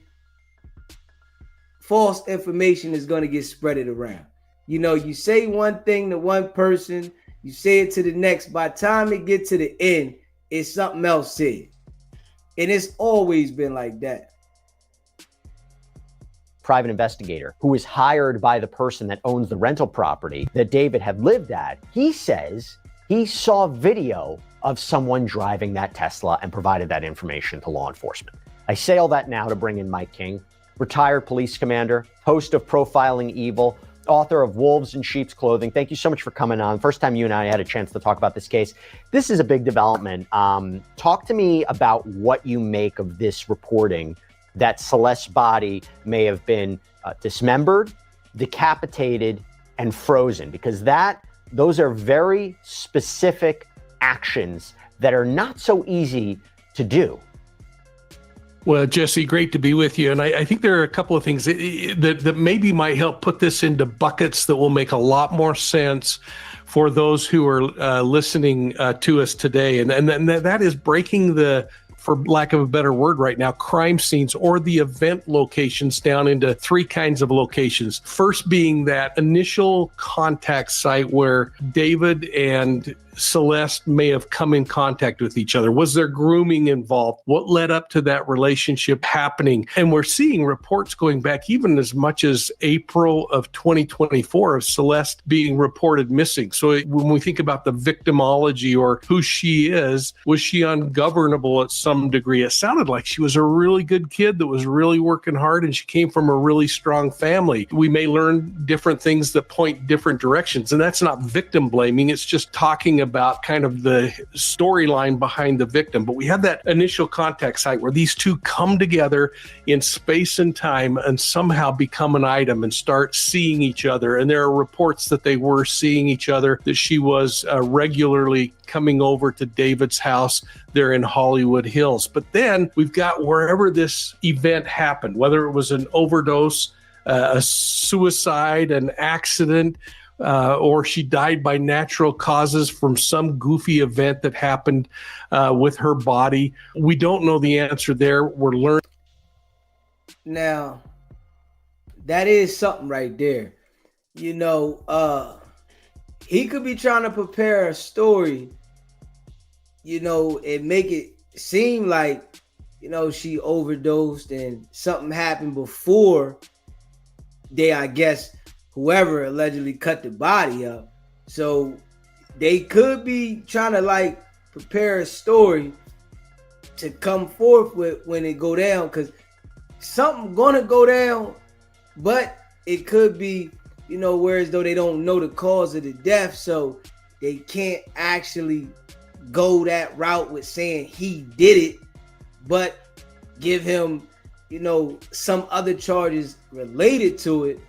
false information is going to get spreaded around. You know, you say one thing to one person, you say it to the next. By the time it gets to the end, it's something else said. And it's always been like that. Private investigator who was hired by the person that owns the rental property that David had lived at, he says he saw video of someone driving that Tesla and provided that information to law enforcement. I say all that now to bring in Mike King, retired police commander, host of Profiling Evil, author of Wolves in Sheep's Clothing. Thank you so much for coming on. First time you and I had a chance to talk about this case. This is a big development. Talk to me about what you make of this reporting that Celeste's body may have been dismembered, decapitated, and frozen, because those are very specific actions that are not so easy to do. Well, Jesse, great to be with you. And I think there are a couple of things that maybe might help put this into buckets that will make a lot more sense for those who are listening to us today. And that is breaking for lack of a better word right now, crime scenes or the event locations down into three kinds of locations. First being that initial contact site where David and Celeste may have come in contact with each other. Was there grooming involved? What led up to that relationship happening? And we're seeing reports going back even as much as April of 2024 of Celeste being reported missing. So when we think about the victimology or who she is, was she ungovernable at some degree? It sounded like she was a really good kid that was really working hard and she came from a really strong family. We may learn different things that point different directions. And that's not victim blaming. It's just talking talking about kind of the storyline behind the victim, but we have that initial contact site where these two come together in space and time and somehow become an item and start seeing each other. And there are reports that they were seeing each other, that she was regularly coming over to David's house there in Hollywood Hills. But then we've got wherever this event happened, whether it was an overdose, a suicide, an accident, or she died by natural causes from some goofy event that happened with her body. We don't know the answer there. We're learning. Now, that is something right there. You know, he could be trying to prepare a story, you know, and make it seem like, you know, she overdosed and something happened before they, I guess, whoever allegedly cut the body up. So they could be trying to like prepare a story to come forth with when it go down, because something gonna go down, but it could be, you know, whereas though they don't know the cause of the death, so they can't actually go that route with saying he did it, but give him, you know, some other charges related to it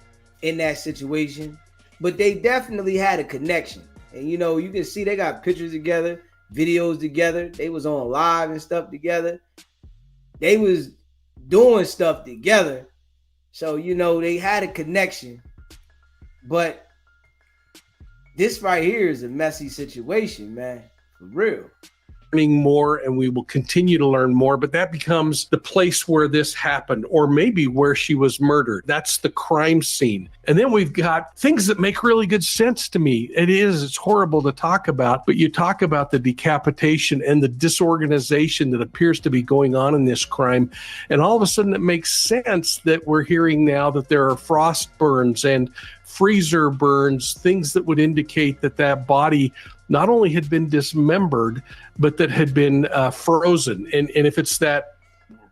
in that situation. But they definitely had a connection. And, you know, you can see they got pictures together, videos together. They was on live and stuff together. They was doing stuff together. So, you know, they had a connection. But this right here is a messy situation, man. For real. Learning more, and we will continue to learn more, but that becomes the place where this happened, or maybe where she was murdered. That's the crime scene. And then we've got things that make really good sense to me. It's horrible to talk about, but you talk about the decapitation and the disorganization that appears to be going on in this crime, and all of a sudden it makes sense that we're hearing now that there are frost burns and freezer burns, things that would indicate that that body not only had been dismembered, but that had been frozen. And if it's that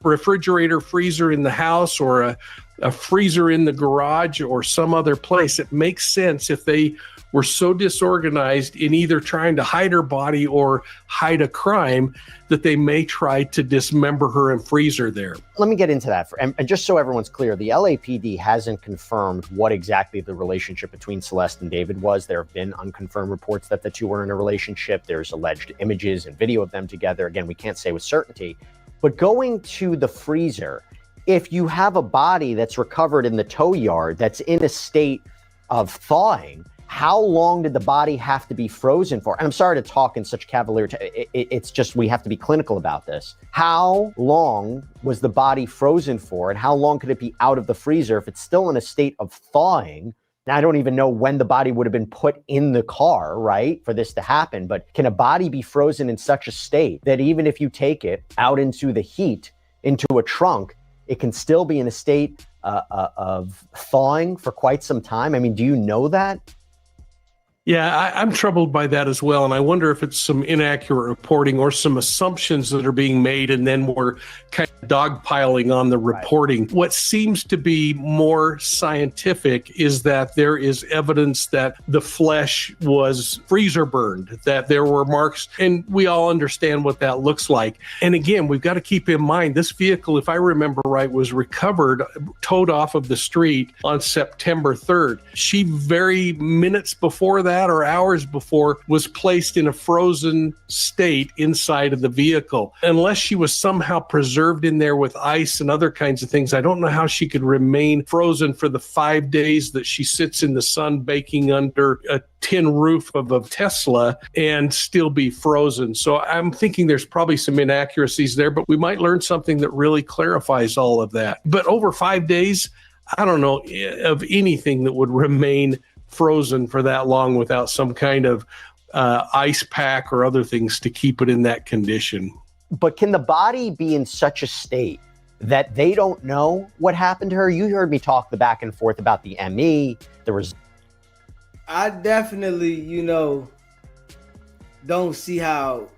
refrigerator freezer in the house, or a freezer in the garage, or some other place, it makes sense if they were so disorganized in either trying to hide her body or hide a crime that they may try to dismember her and freeze her there. Let me get into that. And just so everyone's clear, the LAPD hasn't confirmed what exactly the relationship between Celeste and David was. There have been unconfirmed reports that the two were in a relationship. There's alleged images and video of them together. Again, we can't say with certainty. But going to the freezer, if you have a body that's recovered in the tow yard that's in a state of thawing, how long did the body have to be frozen for? And I'm sorry to talk in such cavalier, it's just we have to be clinical about this. How long was the body frozen for, and how long could it be out of the freezer if it's still in a state of thawing? Now, I don't even know when the body would have been put in the car, right, for this to happen, but can a body be frozen in such a state that even if you take it out into the heat, into a trunk, it can still be in a state of thawing for quite some time? I mean, do you know that? Yeah, I'm troubled by that as well. And I wonder if it's some inaccurate reporting or some assumptions that are being made, and then we're kind of dogpiling on the reporting. Right. What seems to be more scientific is that there is evidence that the flesh was freezer burned, that there were marks, and we all understand what that looks like. And again, we've got to keep in mind, this vehicle, if I remember right, was recovered, towed off of the street on September 3rd. She very minutes before that, or hours before, was placed in a frozen state inside of the vehicle. Unless she was somehow preserved in there with ice and other kinds of things, I don't know how she could remain frozen for the 5 days that she sits in the sun baking under a tin roof of a Tesla and still be frozen. So I'm thinking there's probably some inaccuracies there, but we might learn something that really clarifies all of that. But over 5 days, I don't know of anything that would remain frozen for that long without some kind of ice pack or other things to keep it in that condition. But can the body be in such a state that they don't know what happened to her? You heard me talk the back and forth about the ME. There was. I definitely, you know, don't see how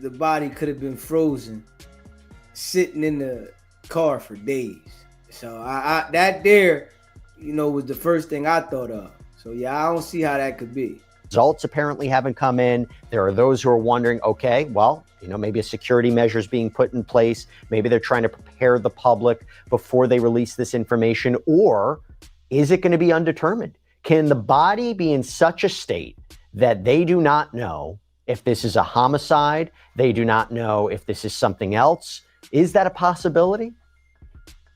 the body could have been frozen sitting in the car for days. So I that there, you know, was the first thing I thought of. So yeah, I don't see how that could be. Results apparently haven't come in. There are those who are wondering, okay, well, maybe a security measure is being put in place. Maybe they're trying to prepare the public before they release this information. Or is it going to be undetermined? Can the body be in such a state that they do not know if this is a homicide? They do not know if this is something else. Is that a possibility?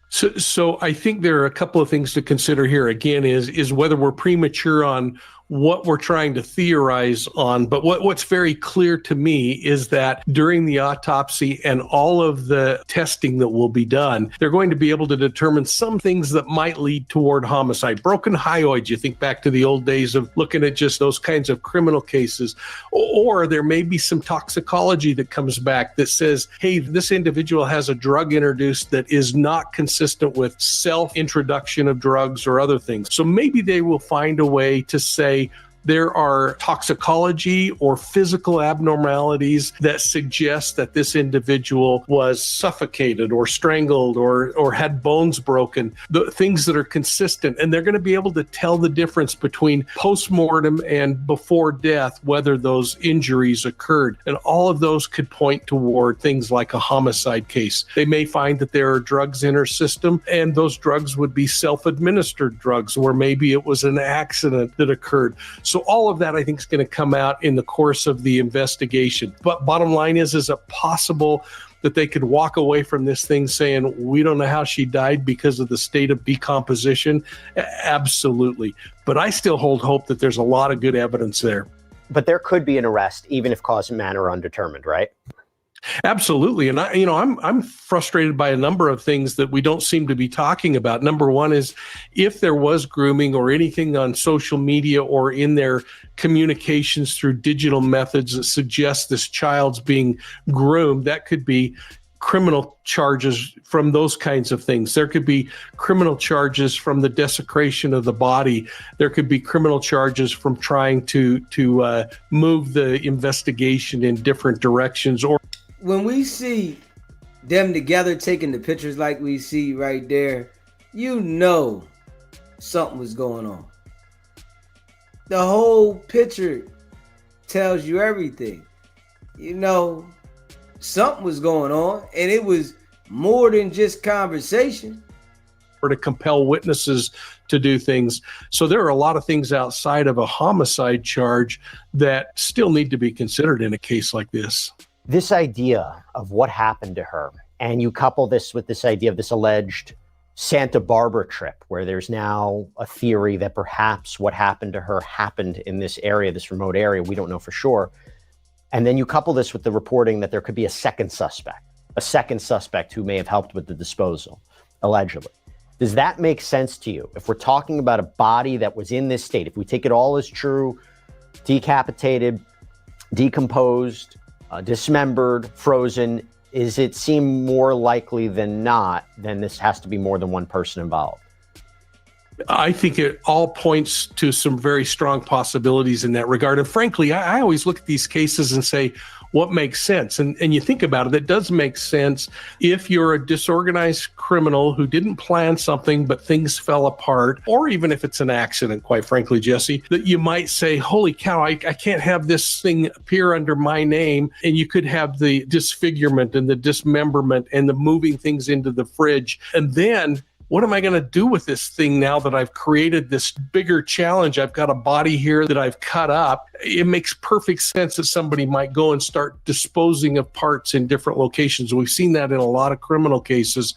So I think there are a couple of things to consider here. Again, is whether we're premature on what we're trying to theorize on. But what's very clear to me is that during the autopsy and all of the testing that will be done, they're going to be able to determine some things that might lead toward homicide. Broken hyoids, you think back to the old days of looking at just those kinds of criminal cases. Or there may be some toxicology that comes back that says, hey, this individual has a drug introduced that is not consistent with self-introduction of drugs or other things. So maybe they will find a way to say, there are toxicology or physical abnormalities that suggest that this individual was suffocated or strangled or had bones broken, the things that are consistent. And they're going to be able to tell the difference between postmortem and before death, whether those injuries occurred. And all of those could point toward things like a homicide case. They may find that there are drugs in her system, and those drugs would be self-administered drugs, or maybe it was an accident that occurred. So all of that, I think, is going to come out in the course of the investigation. But bottom line is it possible that they could walk away from this thing saying, we don't know how she died because of the state of decomposition? Absolutely. But I still hold hope that there's a lot of good evidence there. But there could be an arrest, even if cause and manner are undetermined, right? Absolutely. And I'm frustrated by a number of things that we don't seem to be talking about. Number one is if there was grooming or anything on social media or in their communications through digital methods that suggest this child's being groomed, that could be criminal charges from those kinds of things. There could be criminal charges from the desecration of the body. There could be criminal charges from trying to move the investigation in different directions. Or when we see them together taking the pictures like we see right there, something was going on. The whole picture tells you everything. Something was going on, and it was more than just conversation. Or to compel witnesses to do things. So there are a lot of things outside of a homicide charge that still need to be considered in a case like this. This idea of what happened to her, and you couple this with this idea of this alleged Santa Barbara trip, where there's now a theory that perhaps what happened to her happened in this area, this remote area. We don't know for sure. And then you couple this with the reporting that there could be a second suspect who may have helped with the disposal, allegedly. Does that make sense to you? If we're talking about a body that was in this state, if we take it all as true, decapitated, decomposed, dismembered, frozen, is it seem more likely than not then this has to be more than one person involved? I think it all points to some very strong possibilities in that regard. And frankly, I always look at these cases and say, what makes sense? And you think about it, it does make sense if you're a disorganized criminal who didn't plan something, but things fell apart, or even if it's an accident, quite frankly, Jesse, that you might say, holy cow, I can't have this thing appear under my name. And you could have the disfigurement and the dismemberment and the moving things into the fridge. And then what am I going to do with this thing now that I've created this bigger challenge? I've got a body here that I've cut up. It makes perfect sense that somebody might go and start disposing of parts in different locations. We've seen that in a lot of criminal cases,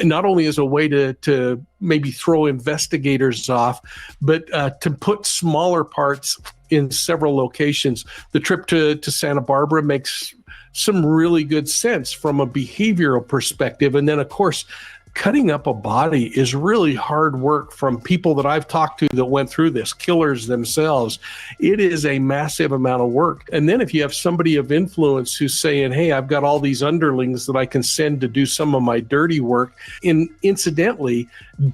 not only as a way to maybe throw investigators off, but to put smaller parts in several locations. The trip to Santa Barbara makes some really good sense from a behavioral perspective. And then, of course, cutting up a body is really hard work from people that I've talked to that went through this, killers themselves. It is a massive amount of work. And then if you have somebody of influence who's saying, hey, I've got all these underlings that I can send to do some of my dirty work, and incidentally,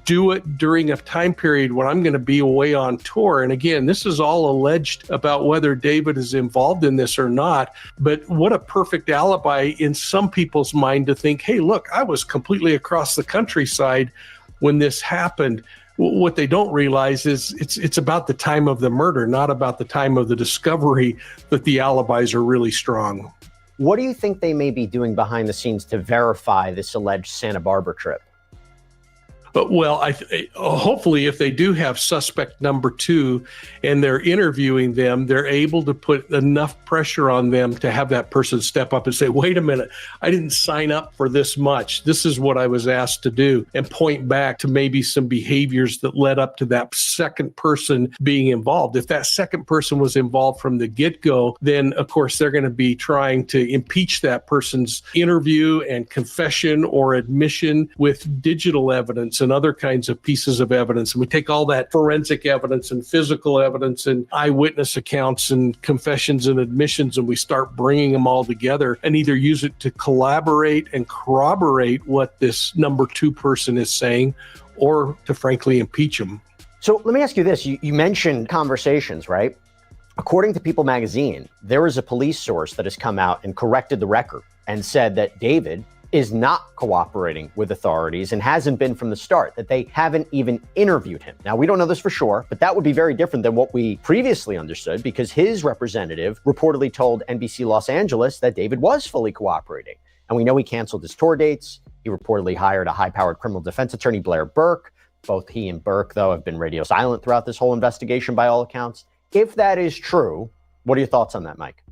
do it during a time period when I'm going to be away on tour. And again, this is all alleged about whether David is involved in this or not. But what a perfect alibi in some people's mind to think, hey, look, I was completely across the countryside when this happened. what they don't realize is it's about the time of the murder, not about the time of the discovery, that the alibis are really strong. What do you think they may be doing behind the scenes to verify this alleged Santa Barbara trip? But well, hopefully, if they do have suspect number 2 and they're interviewing them, they're able to put enough pressure on them to have that person step up and say, wait a minute, I didn't sign up for this much. This is what I was asked to do, and point back to maybe some behaviors that led up to that second person being involved. If that second person was involved from the get-go, then of course they're going to be trying to impeach that person's interview and confession or admission with digital evidence and other kinds of pieces of evidence. And we take all that forensic evidence and physical evidence and eyewitness accounts and confessions and admissions, and we start bringing them all together and either use it to collaborate and corroborate what this number 2 person is saying, or to frankly impeach them. So let me ask you this. You mentioned conversations, right? According to People magazine, there is a police source that has come out and corrected the record and said that David is not cooperating with authorities and hasn't been from the start, that they haven't even interviewed him. Now, we don't know this for sure, but that would be very different than what we previously understood, because his representative reportedly told NBC Los Angeles that David was fully cooperating. And we know he canceled his tour dates. He reportedly hired a high-powered criminal defense attorney, Blair Burke. Both he and Burke, though, have been radio silent throughout this whole investigation by all accounts. If that is true, what are your thoughts on that, Mike?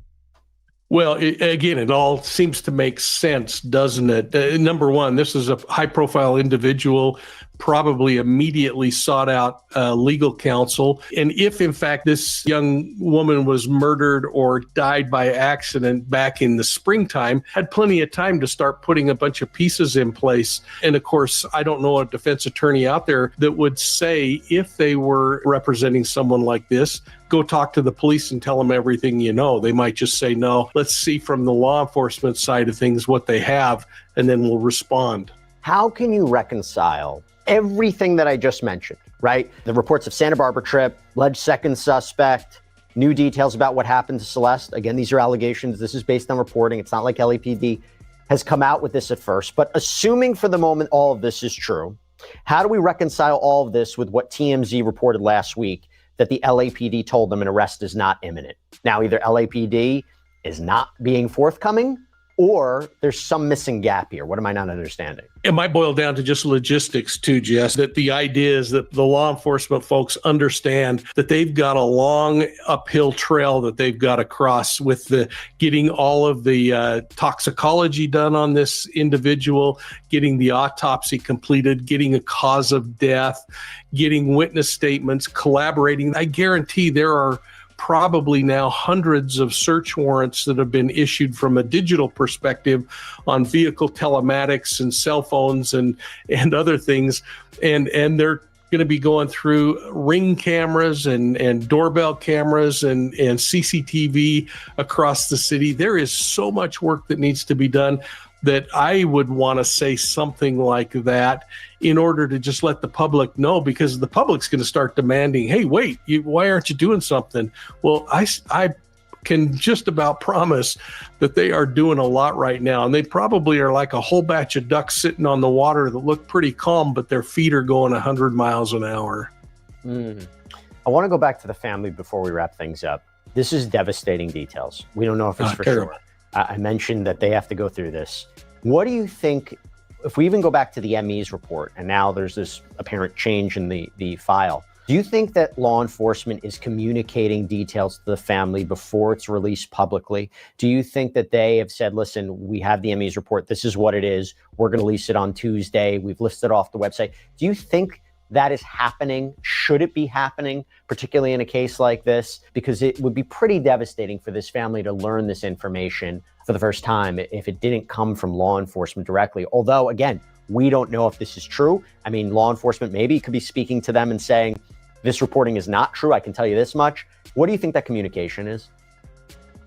Well, again, it all seems to make sense, doesn't it? Number one, this is a high-profile individual, probably immediately sought out legal counsel. And if, in fact, this young woman was murdered or died by accident back in the springtime, had plenty of time to start putting a bunch of pieces in place. And, of course, I don't know a defense attorney out there that would say, if they were representing someone like this, go talk to the police and tell them everything you know. They might just say, no, let's see from the law enforcement side of things what they have, and then we'll respond. How can you reconcile everything that I just mentioned, right? The reports of Santa Barbara trip, alleged second suspect, new details about what happened to Celeste. Again, these are allegations. This is based on reporting. It's not like LAPD has come out with this at first. But assuming for the moment all of this is true, how do we reconcile all of this with what TMZ reported last week, that the LAPD told them an arrest is not imminent? Now, either LAPD is not being forthcoming, or there's some missing gap here. What am I not understanding? It might boil down to just logistics too, Jess, that the idea is that the law enforcement folks understand that they've got a long uphill trail that they've got to cross with the getting all of the toxicology done on this individual, getting the autopsy completed, getting a cause of death, getting witness statements, collaborating. I guarantee there are probably now hundreds of search warrants that have been issued from a digital perspective on vehicle telematics and cell phones and other things. And they're going to be going through Ring cameras and doorbell cameras and CCTV across the city. There is so much work that needs to be done that I would want to say something like that in order to just let the public know, because the public's going to start demanding, hey, wait, why aren't you doing something? Well, I can just about promise that they are doing a lot right now. And they probably are like a whole batch of ducks sitting on the water that look pretty calm, but their feet are going 100 miles an hour. I want to go back to the family before we wrap things up. This is devastating details. We don't know if it's for terrible. sure. I mentioned that they have to go through this. What do you think, if we even go back to the ME's report, and now there's this apparent change in the file, do you think that law enforcement is communicating details to the family before it's released publicly? Do you think that they have said, listen, we have the ME's report, this is what it is, we're going to release it on Tuesday, we've listed off the website? Do you think that is happening? Should it be happening, particularly in a case like this? Because it would be pretty devastating for this family to learn this information for the first time if it didn't come from law enforcement directly. Although, again, we don't know if this is true. I mean, law enforcement maybe could be speaking to them and saying, this reporting is not true. I can tell you this much. What do you think that communication is?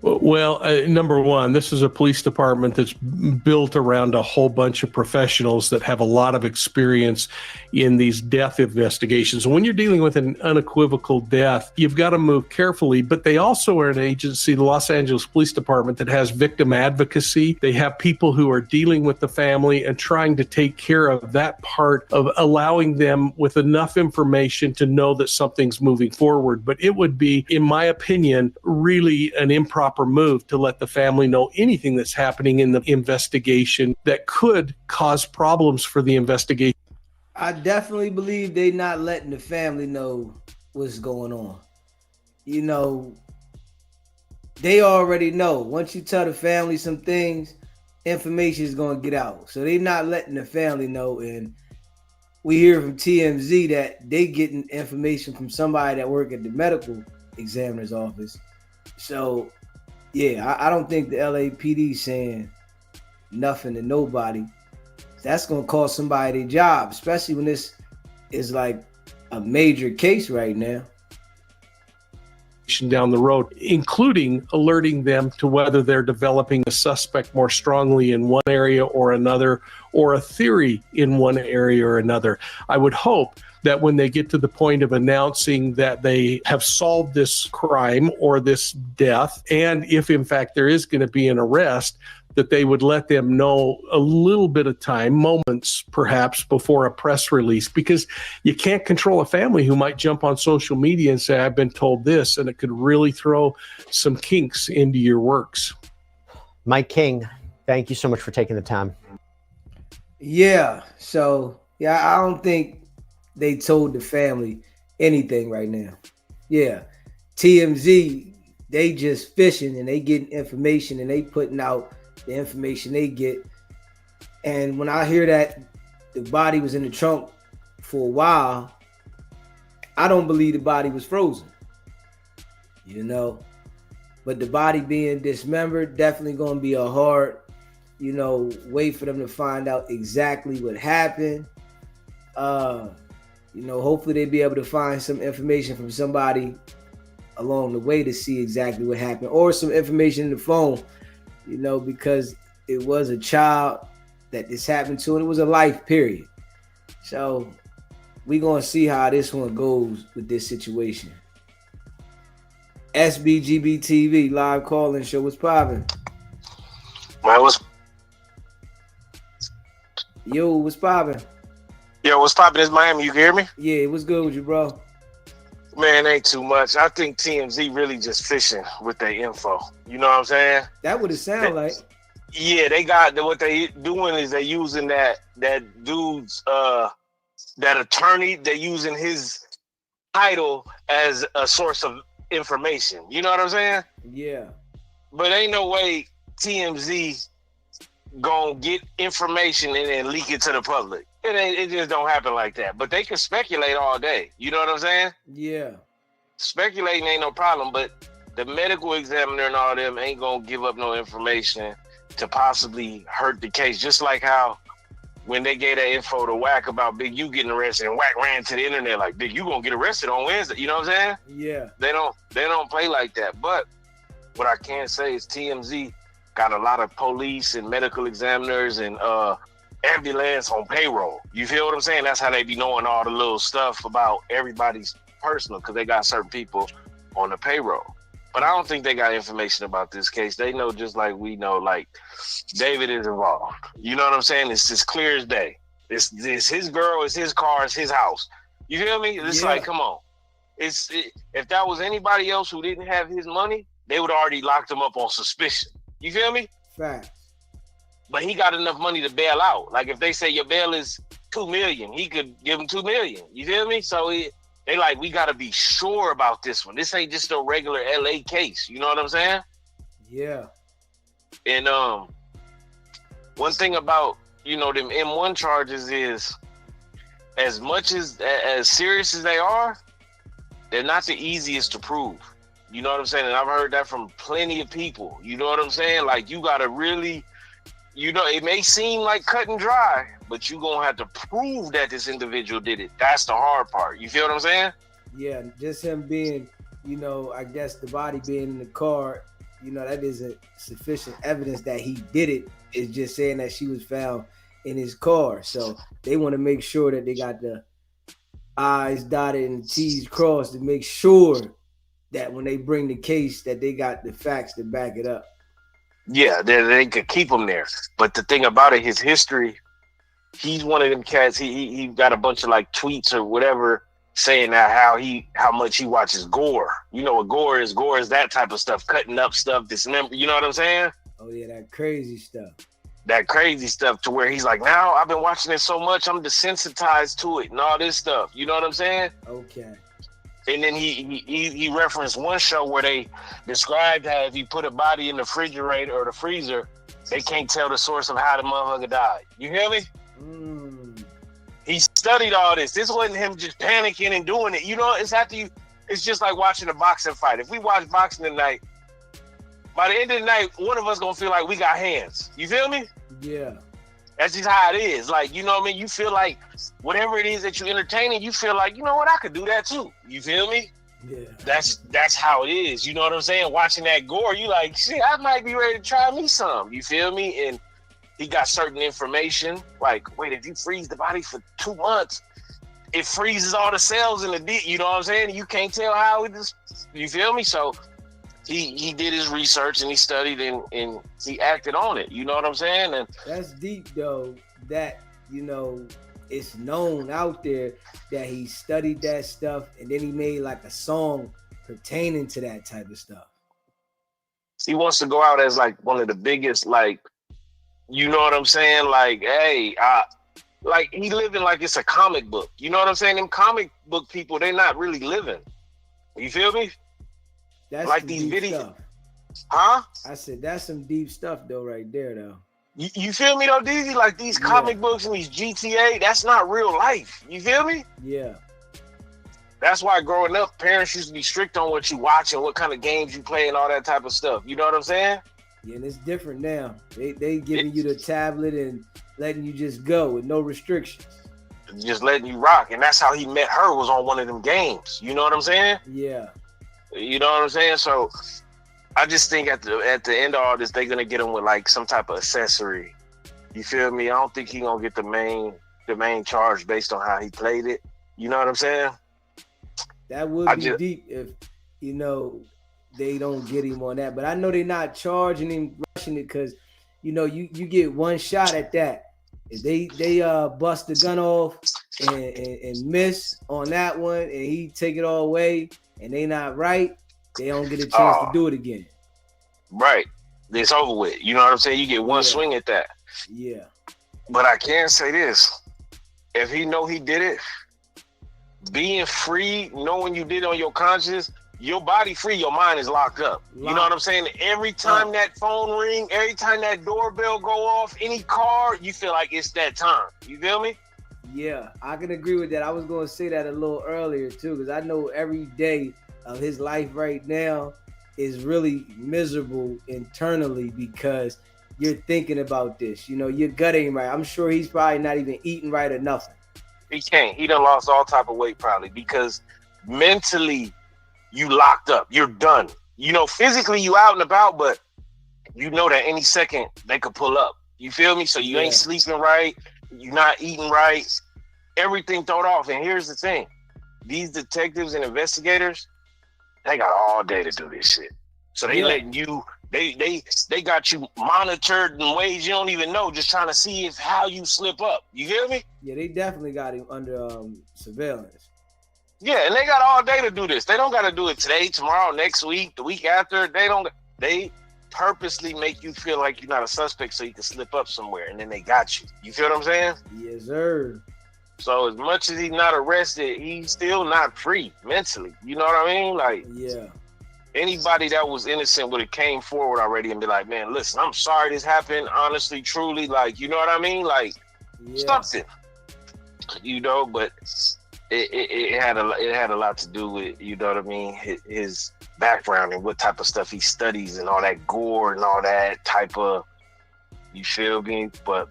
Well, number one, this is a police department that's built around a whole bunch of professionals that have a lot of experience in these death investigations. And when you're dealing with an unequivocal death, you've got to move carefully. But they also are an agency, the Los Angeles Police Department, that has victim advocacy. They have people who are dealing with the family and trying to take care of that part of allowing them with enough information to know that something's moving forward. But it would be, in my opinion, really an improper move to let the family know anything that's happening in the investigation that could cause problems for the investigation. I definitely believe they not letting the family know what's going on. You know, they already know. Once you tell the family some things, information is going to get out. So they not letting the family know. And we hear from TMZ that they getting information from somebody that work at the medical examiner's office. So yeah, I don't think the LAPD saying nothing to nobody. That's going to cost somebody their job, especially when this is like a major case right now. Down the road, including alerting them to whether they're developing a suspect more strongly in one area or another, or a theory in one area or another. I would hope that when they get to the point of announcing that they have solved this crime or this death, and if in fact there is going to be an arrest, that they would let them know a little bit of time, moments perhaps, before a press release, because you can't control a family who might jump on social media and say, I've been told this, and it could really throw some kinks into your works. Mike King, thank you so much for taking the time. Yeah, so yeah, I don't think they told the family anything right now. Yeah, TMZ, they just fishing and they getting information and they putting out the information they get. And when I hear that the body was in the trunk for a while, I don't believe the body was frozen, you know. But the body being dismembered, definitely going to be a hard, you know, way for them to find out exactly what happened. You know, hopefully they'll be able to find some information from somebody along the way to see exactly what happened, or some information in the phone, you know, because it was a child that this happened to, and it was a life period. So we're going to see how this one goes with this situation. sbgbtv live call-in show. What's popping? Man, what's popping? Yo, what's popping? It's Miami. You can hear me? Yeah, what's good with you, bro? Man, ain't too much. I think TMZ really just fishing with their info. You know what I'm saying? That would it sound like. Yeah, they got what they doing is they using that dude's that attorney. They're using his title as a source of information. You know what I'm saying? Yeah. But ain't no way TMZ gonna get information and then leak it to the public. It just don't happen like that. But they can speculate all day. You know what I'm saying? Yeah. Speculating ain't no problem, but the medical examiner and all them ain't gonna give up no information to possibly hurt the case. Just like how when they gave that info to Wack about Big U getting arrested, and Wack ran to the internet like, Big U gonna get arrested on Wednesday. You know what I'm saying? Yeah. They don't play like that. But what I can say is TMZ got a lot of police and medical examiners and ambulance on payroll. You feel what I'm saying? That's how they be knowing all the little stuff about everybody's personal, because they got certain people on the payroll. But I don't think they got information about this case. They know just like we know, like David is involved. You know what I'm saying? It's as clear as day. It's his girl, it's his car, it's his house. You feel me? It's like, come on. If that was anybody else who didn't have his money, they would already locked him up on suspicion. You feel me? Facts. But he got enough money to bail out. Like if they say your bail is $2 million, he could give them $2 million. You feel me? So they like, we got to be sure about this one. This ain't just a regular LA case. You know what I'm saying? Yeah. And one thing about, you know, them M1 charges is as much as serious as they are, they're not the easiest to prove. You know what I'm saying? And I've heard that from plenty of people. You know what I'm saying? Like you got to really, you know, it may seem like cut and dry, but you're going to have to prove that this individual did it. That's the hard part. You feel what I'm saying? Yeah, just him being, you know, I guess the body being in the car that isn't sufficient evidence that he did it. It's just saying that she was found in his car. So they want to make sure that they got the I's dotted and the T's crossed to make sure that when they bring the case that they got the facts to back it up. Yeah, they could keep him there. But the thing about it, his history, he's one of them cats. He got a bunch of like tweets or whatever saying that how much he watches gore. You know what gore is? Gore is that type of stuff, cutting up stuff, dismember. You know what I'm saying? Oh yeah, that crazy stuff. That crazy stuff to where he's like, now I've been watching it so much, I'm desensitized to it and all this stuff. You know what I'm saying? Okay. And then he referenced one show where they described how if you put a body in the refrigerator or the freezer, they can't tell the source of how the motherfucker died. You hear me? He studied all this. This wasn't him just panicking and doing it. You know, it's just like watching a boxing fight. If we watch boxing tonight, by the end of the night, one of us gonna feel like we got hands. You feel me? Yeah. That's just how it is. Like, you know what I mean? You feel like whatever it is that you're entertaining, you feel like, you know what, I could do that too. You feel me? Yeah. That's how it is. You know what I'm saying? Watching that gore, you like, shit, I might be ready to try me some. You feel me? And he got certain information. Like, wait, if you freeze the body for 2 months, it freezes all the cells in the D. You know what I'm saying? You can't tell how it is. You feel me? So he did his research and he studied and he acted on it. You know what I'm saying? And that's deep though, that, it's known out there that he studied that stuff and then he made like a song pertaining to that type of stuff. He wants to go out as like one of the biggest, like, you know what I'm saying? Like, hey, like he living like it's a comic book. You know what I'm saying? Them comic book people, they not really living. You feel me? That's like these videos. Stuff. Huh? I said that's some deep stuff though, right there though. You feel me though, Deezy? Like these comic books and these GTA, that's not real life. You feel me? Yeah. That's why growing up, parents used to be strict on what you watch and what kind of games you play and all that type of stuff. You know what I'm saying? Yeah, and it's different now. They giving you the tablet and letting you just go with no restrictions. Just letting you rock. And that's how he met her, was on one of them games. You know what I'm saying? Yeah. You know what I'm saying? So I just think at the end of all this, they're gonna get him with like some type of accessory. You feel me? I don't think he gonna get the main charge based on how he played it. You know what I'm saying? That would be deep if they don't get him on that. But I know they're not charging him, rushing it, because you get one shot at that. If they bust the gun off and miss on that one, and he take it all away, and they not right, they don't get a chance to do it again. Right. It's over with. You know what I'm saying? You get one swing at that. Yeah. But I can say this. If he know he did it, being free, knowing you did it on your conscience, your body free, your mind is locked up. You know what I'm saying? Every time that phone ring, every time that doorbell go off, any car, you feel like it's that time. You feel me? Yeah, I can agree with that. I was going to say that a little earlier too, because I know every day of his life right now is really miserable internally because you're thinking about this. Your gut ain't right. I'm sure he's probably not even eating right or nothing. He can't. He done lost all type of weight probably because mentally you locked up. You're done. Physically you out and about, but you know that any second they could pull up. You feel me? So you ain't sleeping right. You're not eating right. Everything thrown off. And here's the thing. These detectives and investigators, they got all day to do this shit. So they letting you, they got you monitored in ways you don't even know, just trying to see how you slip up. You hear me? Yeah, they definitely got him under surveillance. Yeah, and they got all day to do this. They don't got to do it today, tomorrow, next week, the week after. They purposely make you feel like you're not a suspect so you can slip up somewhere, and then they got you. You feel what I'm saying? Yes, sir. So as much as he's not arrested, he's still not free mentally. You know what I mean? Like, yeah. Anybody that was innocent would have came forward already and be like, man, listen, I'm sorry this happened. Honestly, truly, like, you know what I mean? Like, something, but it had a lot to do with, you know what I mean, his background and what type of stuff he studies and all that gore and all that type of, you feel me? But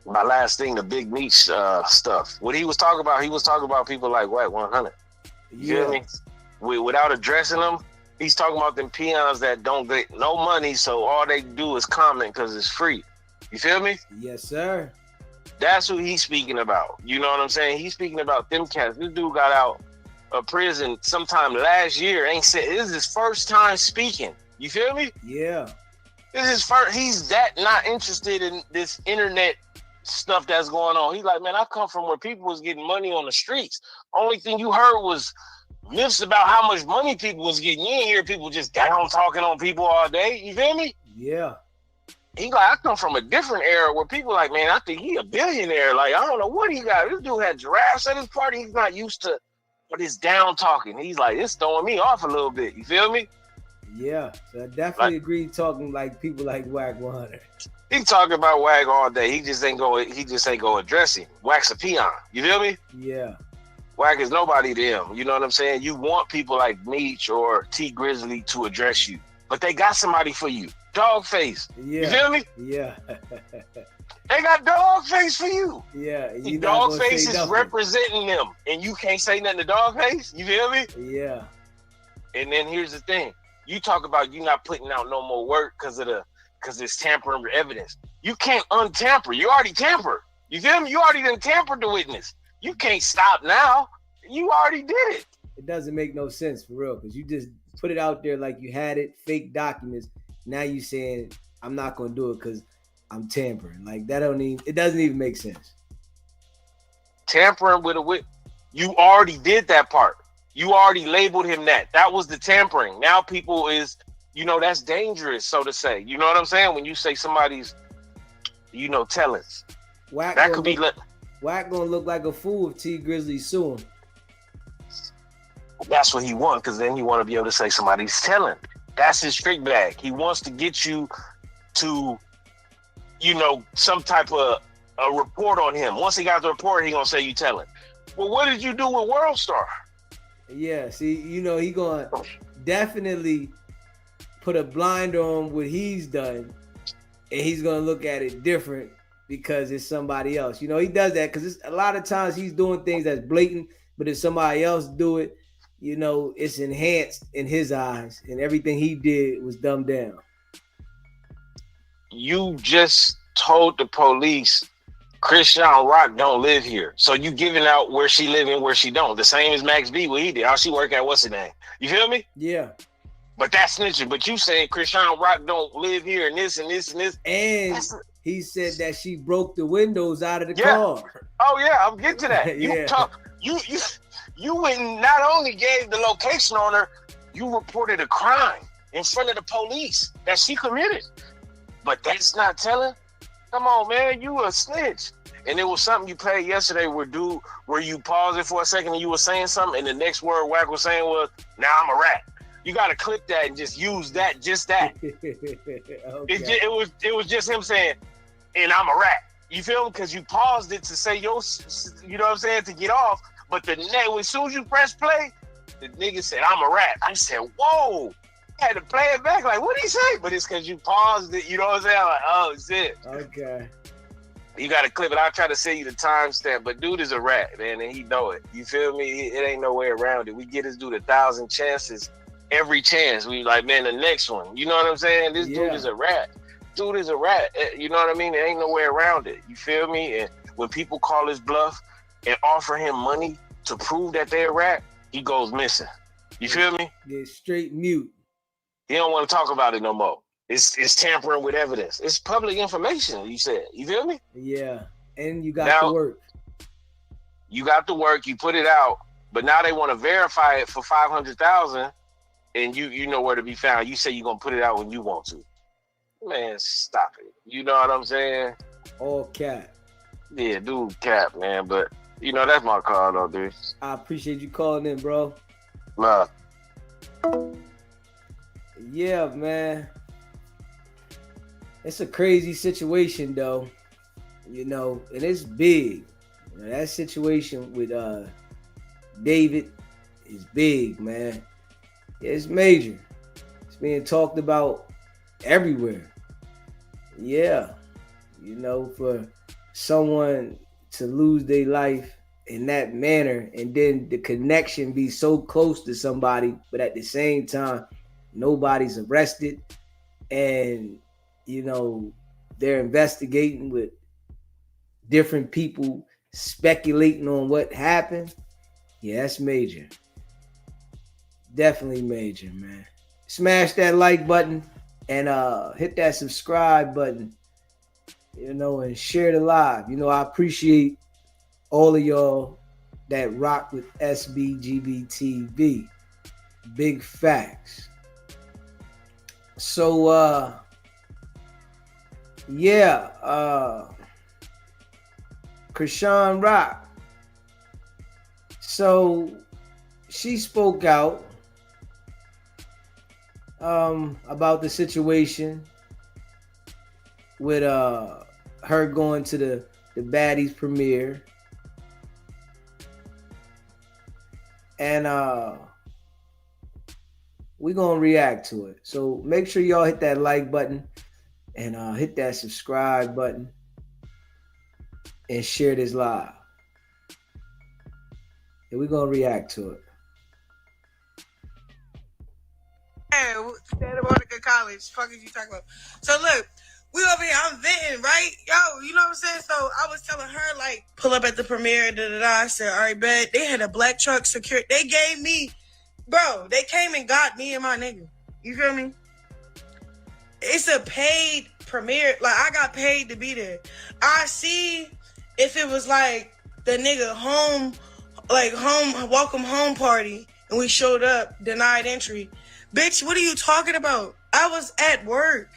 my last thing, the Big Meech stuff. What he was talking about people like White 100. You feel me? Without addressing them, He's talking about them peons that don't get no money, so all they do is comment because it's free. You feel me? Yes, sir. That's who he's speaking about. You know what I'm saying? He's speaking about them cats. This dude got out of prison sometime last year. Ain't said this is his first time speaking. You feel me? Yeah. This is first. He's that not interested in this internet stuff that's going on. He's like, man, I come from where people was getting money on the streets. Only thing you heard was myths about how much money people was getting. You ain't hear people just down talking on people all day. You feel me? Yeah. He like, I come from a different era where people like, man, I think he a billionaire. Like, I don't know what he got. This dude had giraffes at his party. He's not used to this down talking. He's like, it's throwing me off a little bit. You feel me? Yeah. So I definitely agree talking like people like Wack 100. He talking about Wag all day. He just ain't go address him. Wack's a peon. You feel me? Yeah. Wack is nobody to him. You know what I'm saying? You want people like Meech or T Grizzly to address you, but they got somebody for you. Dogface. Yeah. You feel me? Yeah. They got Dogface for you. Yeah. Dogface is representing them, and you can't say nothing to Dogface. You feel me? Yeah. And then here's the thing: you talk about you not putting out no more work because it's tampering with evidence. You can't untamper. You already tampered. You feel me? You already done tampered the witness. You can't stop now. You already did it. It doesn't make no sense for real because you just put it out there like you had it, fake documents. Now you saying I'm not gonna do it because I'm tampering. Like it doesn't even make sense. Tampering with a witness. You already did that part. You already labeled him that. That was the tampering. Now people is, that's dangerous, so to say. You know what I'm saying? When you say somebody's, telling. That could be. Wack gonna look like a fool if T Grizzly sue him. That's what he wants, because then you want to be able to say somebody's telling. That's his trick bag. He wants to get you to, some type of a report on him. Once he got the report, he gonna say you telling. Well, what did you do with World Star? Yeah, see, he gonna definitely put a blinder on what he's done, and he's gonna look at it different because it's somebody else. He does that because a lot of times he's doing things that's blatant, but if somebody else do it, it's enhanced in his eyes, and everything he did was dumbed down. You just told the police Chrisean Rock don't live here, so you giving out where she live and where she don't. The same as Max B, what he did. How she work at what's her name? You feel me? Yeah. But that's snitching. But you saying Chrisean Rock don't live here and this and this and this. And he said that she broke the windows out of the car. Oh yeah, I'm getting to that. Yeah. You went and not only gave the location on her, you reported a crime in front of the police that she committed. But that's not telling. Come on, man, you a snitch. And it was something you played yesterday where you paused it for a second and you were saying something, and the next word Wack was saying was, "Now I'm a rat." You gotta clip that and just use that, just that. Okay. It was just him saying, "And I'm a rat." You feel me? Because you paused it to say you know what I'm saying, to get off. But as soon as you press play, the nigga said, "I'm a rat." I said, "Whoa." I had to play it back like, what did he say? But it's because you paused it, you know what I'm saying? I'm like, oh shit. Okay. You gotta clip it. I'll try to send you the timestamp, but dude is a rat, man, and he know it. You feel me? It ain't no way around it. We get this dude 1,000 chances, every chance. We like, man, the next one. You know what I'm saying? This dude is a rat. Dude is a rat. You know what I mean? There ain't no way around it. You feel me? And when people call his bluff and offer him money to prove that they're a rat, he goes missing. You feel me? Get straight mute. He don't want to talk about it no more. It's tampering with evidence. It's public information, you said. You feel me? Yeah. And you got to work. You got to work, you put it out, but now they want to verify it for 500,000, and you know where to be found. You say you're gonna put it out when you want to. Man, stop it. You know what I'm saying? All cap. Yeah, dude, cap, man. But that's my call though, dude. I appreciate you calling in, bro. Nah. Yeah, man. It's a crazy situation though, and it's big. That situation with David is big, man. It's major. It's being talked about everywhere. Yeah. For someone to lose their life in that manner, and then the connection be so close to somebody, but at the same time Nobody's arrested, and you know they're investigating with different people speculating on what happened. Yeah, that's major. Definitely major, man. Smash that like button and hit that subscribe button, you know, and share the live. You know, I appreciate all of y'all that rock with sbgbtv. Big facts. So Chrisean Rock. So she spoke out about the situation with her going to the Baddies premiere, and we're gonna react to it. So make sure y'all hit that like button and hit that subscribe button and share this live. And we're gonna react to it. Hey, Santa Monica College. Fuck is you talking about? So look, we over here. I'm venting, right? Yo, you know what I'm saying? So I was telling her like, pull up at the premiere. I said, all right, bet. They had a black truck security. They gave me, bro. They came and got me and my nigga. You feel me? It's a paid premiere. Like I got paid to be there. I see if it was like the nigga home, like home welcome home party, and we showed up, denied entry. Bitch, what are you talking about? I was at work.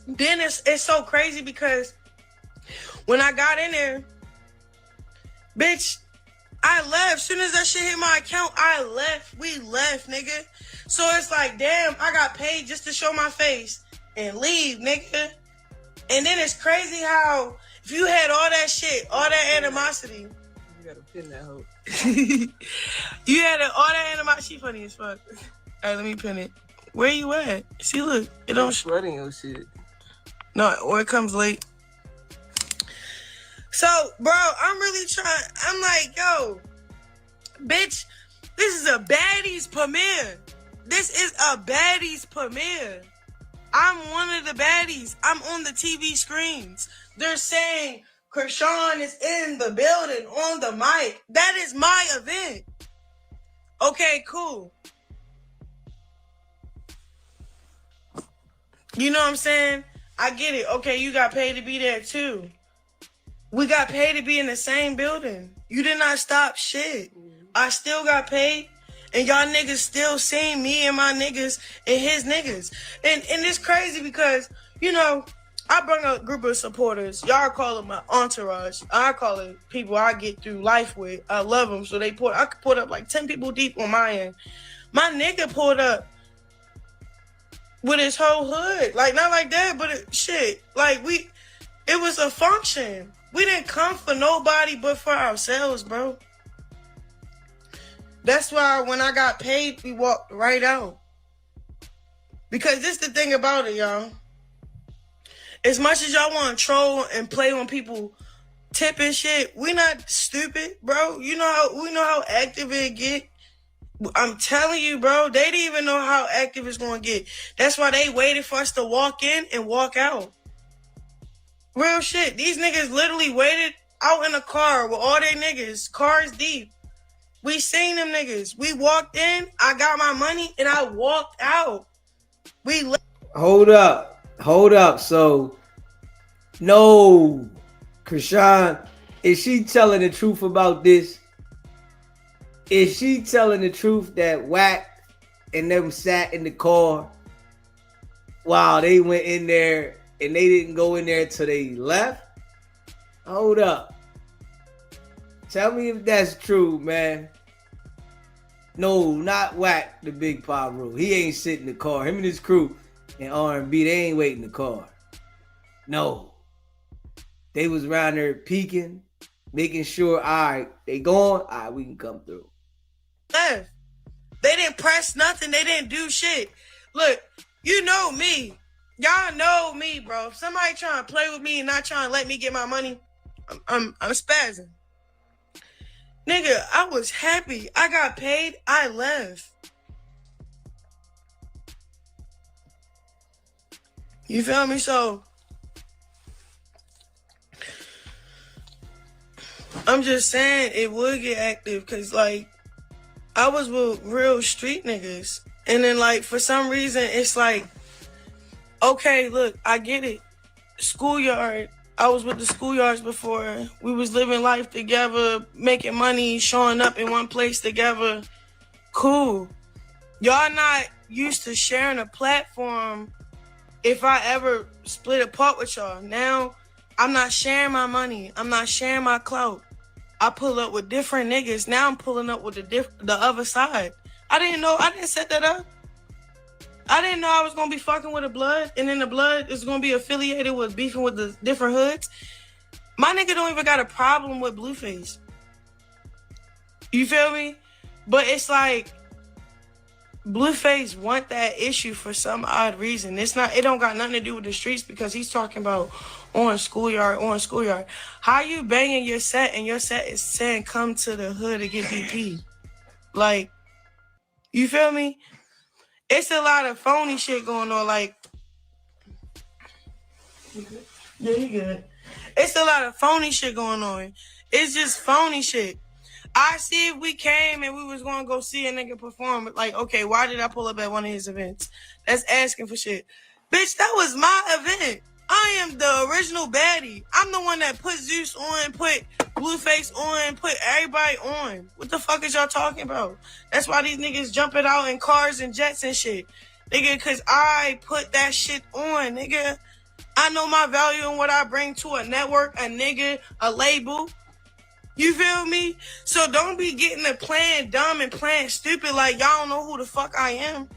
Then it's so crazy because when I got in there, bitch, I left. As soon as that shit hit my account, I left. We left, nigga. So it's like, damn, I got paid just to show my face and leave, nigga. And then it's crazy how if you had all that shit, all that animosity. You gotta pin that hoe. You had all that animosity. She funny as fuck. All right, let me pin it. Where you at? See, look, it don't sweating your shit. No, or it comes late. So, bro, I'm really trying. I'm like, yo, bitch, this is a Baddies premiere. This is a Baddies premiere. I'm one of the baddies. I'm on the TV screens. They're saying Chrisean is in the building on the mic. That is my event. Okay, cool. You know what I'm saying? I get it. Okay, you got paid to be there too. We got paid to be in the same building. You did not stop shit. I still got paid. And y'all niggas still seeing me and my niggas and his niggas. And it's crazy because, you know, I bring a group of supporters. Y'all call them my entourage. I call it people I get through life with. I love them. So I could put up like 10 people deep on my end. My nigga pulled up with his whole hood. Like, not like that, but shit. Like, it was a function. We didn't come for nobody but for ourselves, bro. That's why when I got paid, we walked right out. Because this the thing about it, y'all. As much as y'all want to troll and play on people tipping shit, we not stupid, bro. We know how active it get. I'm telling you, bro, they didn't even know how active it's going to get. That's why they waited for us to walk in and walk out. Real shit. These niggas literally waited out in a car with all their niggas, cars deep. We seen them niggas. We walked in, I got my money, and I walked out. Hold up. So, no, Chrisean, is she telling the truth about this? Is she telling the truth that Wack and them sat in the car while they went in there and they didn't go in there till they left? Hold up. Tell me if that's true, man. No, not Wack, the big Pyro. He ain't sitting in the car. Him and his crew in R&B, they ain't waiting in the car. No. They was around there peeking, making sure, all right, they going, all right, we can come through. Left. They didn't press nothing. They didn't do shit. Look, you know me. Y'all know me, bro. If somebody trying to play with me and not trying to let me get my money, I'm spazzing. Nigga, I was happy. I got paid. I left. You feel me? So I'm just saying it would get active because, like, I was with real street niggas. And then, like, for some reason, it's like, okay, look, I get it. Schoolyard. I was with the schoolyards before. We was living life together, making money, showing up in one place together. Cool. Y'all not used to sharing a platform if I ever split apart with y'all. Now, I'm not sharing my money. I'm not sharing my clout. I pull up with different niggas. Now I'm pulling up with the other side. I didn't set that up. I didn't know I was going to be fucking with a blood, and then the blood is going to be affiliated with beefing with the different hoods. My nigga don't even got a problem with Blueface. You feel me? But it's like, Blueface want that issue for some odd reason. It don't got nothing to do with the streets because he's talking about on schoolyard. How you banging your set and your set is saying come to the hood to get BP? Like, you feel me? It's a lot of phony shit going on. Like, yeah, you good. It's a lot of phony shit going on. It's just phony shit. I see if we came and we was going to go see a nigga perform. Like, okay, why did I pull up at one of his events? That's asking for shit. Bitch, that was my event. I am the original baddie. I'm the one that put Zeus on, put Blueface on, put everybody on. What the fuck is y'all talking about? That's why these niggas jumping out in cars and jets and shit. Nigga, because I put that shit on, nigga. I know my value and what I bring to a network, a nigga, a label. You feel me? So don't be getting to playing dumb and playing stupid like y'all don't know who the fuck I am.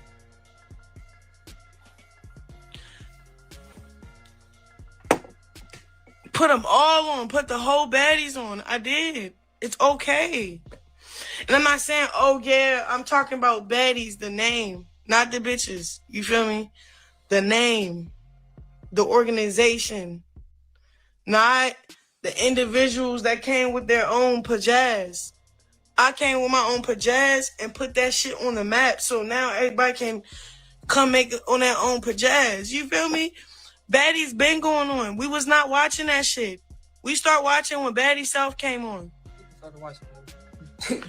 Put them all on. Put the whole baddies on. I did. It's okay. And I'm not saying, oh yeah, I'm talking about baddies, the name, not the bitches. You feel me? The name, the organization, not the individuals that came with their own pajazz. I came with my own pajazz and put that shit on the map. So now everybody can come make it on their own pajazz. You feel me? Baddies been going on. We was not watching that shit. We start watching when Baddie South came on.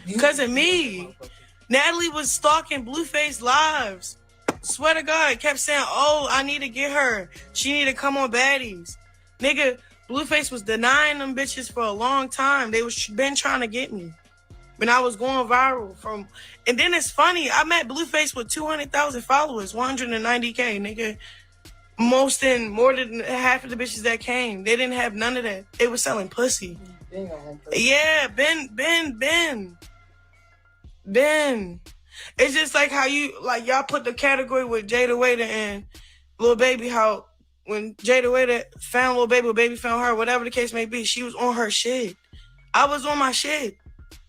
Because of me. Natalie was stalking Blueface lives. Swear to God, kept saying, oh, I need to get her. She need to come on Baddies. Nigga, Blueface was denying them bitches for a long time. They was been trying to get me. When I was going viral from... And then it's funny, I met Blueface with 200,000 followers, 190K, nigga. More than half of the bitches that came, they didn't have none of that. They were selling pussy. Yeah, Ben. It's just like how y'all put the category with Jada Waiter and Lil Baby, how when Jada Waiter found Lil Baby, Lil Baby found her, whatever the case may be, she was on her shit. I was on my shit.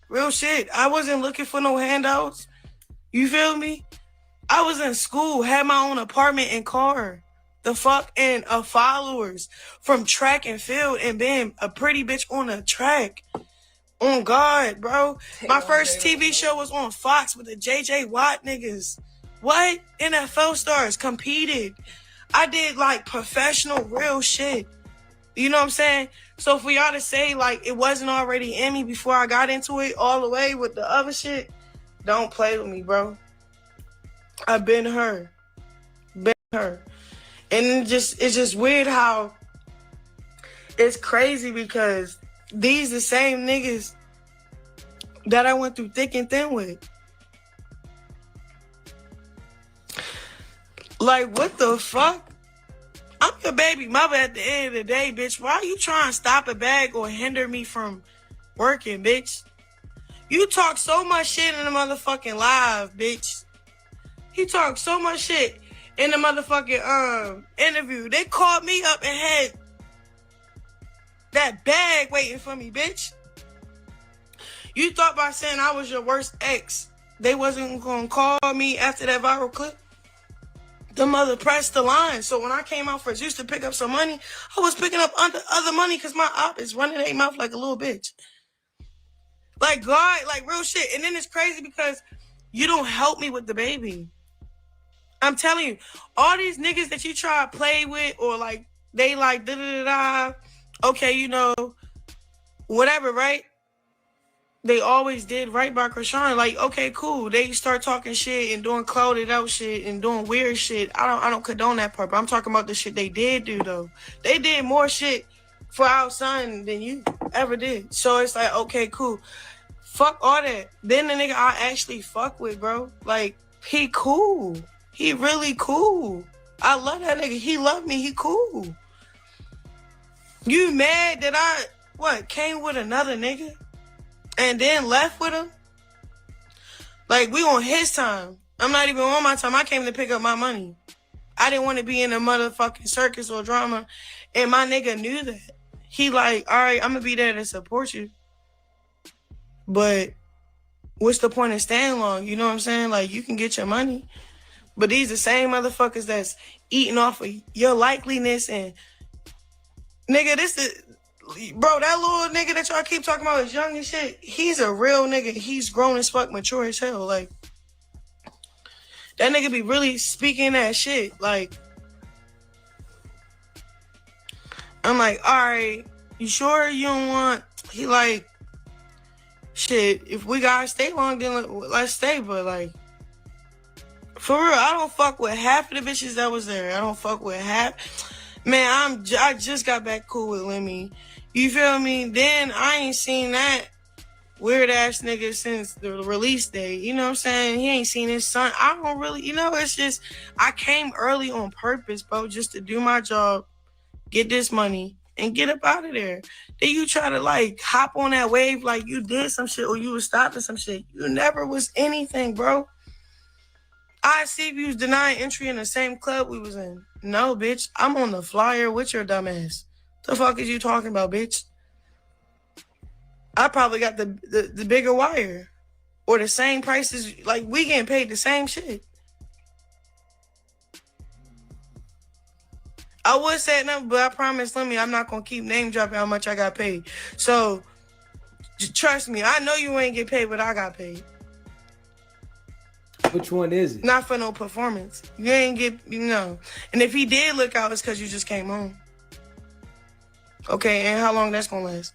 Real shit. I wasn't looking for no handouts. You feel me? I was in school, had my own apartment and car. The fuck, and followers from track and field and being a pretty bitch on a track. On God, bro. My first TV show was on Fox with the JJ Watt niggas. What? NFL stars competed. I did like professional real shit. You know what I'm saying? So for y'all to say like it wasn't already in me before I got into it all the way with the other shit, don't play with me, bro. I've been her. And it's just weird how it's crazy because these the same niggas that I went through thick and thin with. Like, what the fuck? I'm your baby mother at the end of the day, bitch. Why are you trying to stop a bag or hinder me from working, bitch? You talk so much shit in the motherfucking live, bitch. He talked so much shit in the motherfucking interview. They called me up and had that bag waiting for me, bitch. You thought by saying I was your worst ex, they wasn't gonna call me after that viral clip? The mother pressed the line. So when I came out for Zeus to pick up some money, I was picking up other money because my op is running their mouth like a little bitch. Like, God, like real shit. And then it's crazy because you don't help me with the baby. I'm telling you, all these niggas that you try to play with or like, they like da-da-da-da, okay, you know, whatever, right? They always did right by Chrisean. Like, okay, cool. They start talking shit and doing clouded out shit and doing weird shit. I don't condone that part, but I'm talking about the shit they did do though. They did more shit for our son than you ever did. So it's like, okay, cool. Fuck all that. Then the nigga I actually fuck with, bro. Like, he cool. He really cool. I love that nigga. He love me. He cool. You mad that I, came with another nigga? And then left with him? Like, we on his time. I'm not even on my time. I came to pick up my money. I didn't want to be in a motherfucking circus or drama. And my nigga knew that. He like, all right, I'm going to be there to support you. But what's the point of staying long? You know what I'm saying? Like, you can get your money. But these the same motherfuckers that's eating off of your likeliness and... Nigga, this is... Bro, that little nigga that y'all keep talking about is young and shit. He's a real nigga. He's grown as fuck, mature as hell. Like, that nigga be really speaking that shit. Like, I'm like, all right, you sure you don't want... He like, shit, if we gotta stay long, then let's stay. But like, for real, I don't fuck with half of the bitches that was there. I don't fuck with half... Man, I just got back cool with Lemmy. You feel me? Then I ain't seen that weird ass nigga since the release date. You know what I'm saying? He ain't seen his son. I don't really, you know, it's just, I came early on purpose, bro, just to do my job, get this money, and get up out of there. Then you try to like hop on that wave like you did some shit or you was stopping some shit. You never was anything, bro. I see if you was denying entry in the same club we was in. No, bitch. I'm on the flyer with your dumb ass. The fuck is you talking about, bitch? I probably got the bigger wire. Or the same prices. Like, we getting paid the same shit. I would say nothing, but I promise Lemmy I'm not going to keep name dropping how much I got paid. So, just trust me. I know you ain't get paid, but I got paid. Which one is it? Not for no performance. You ain't get, you know. And if he did look out, it's because you just came home. Okay, and how long that's gonna last?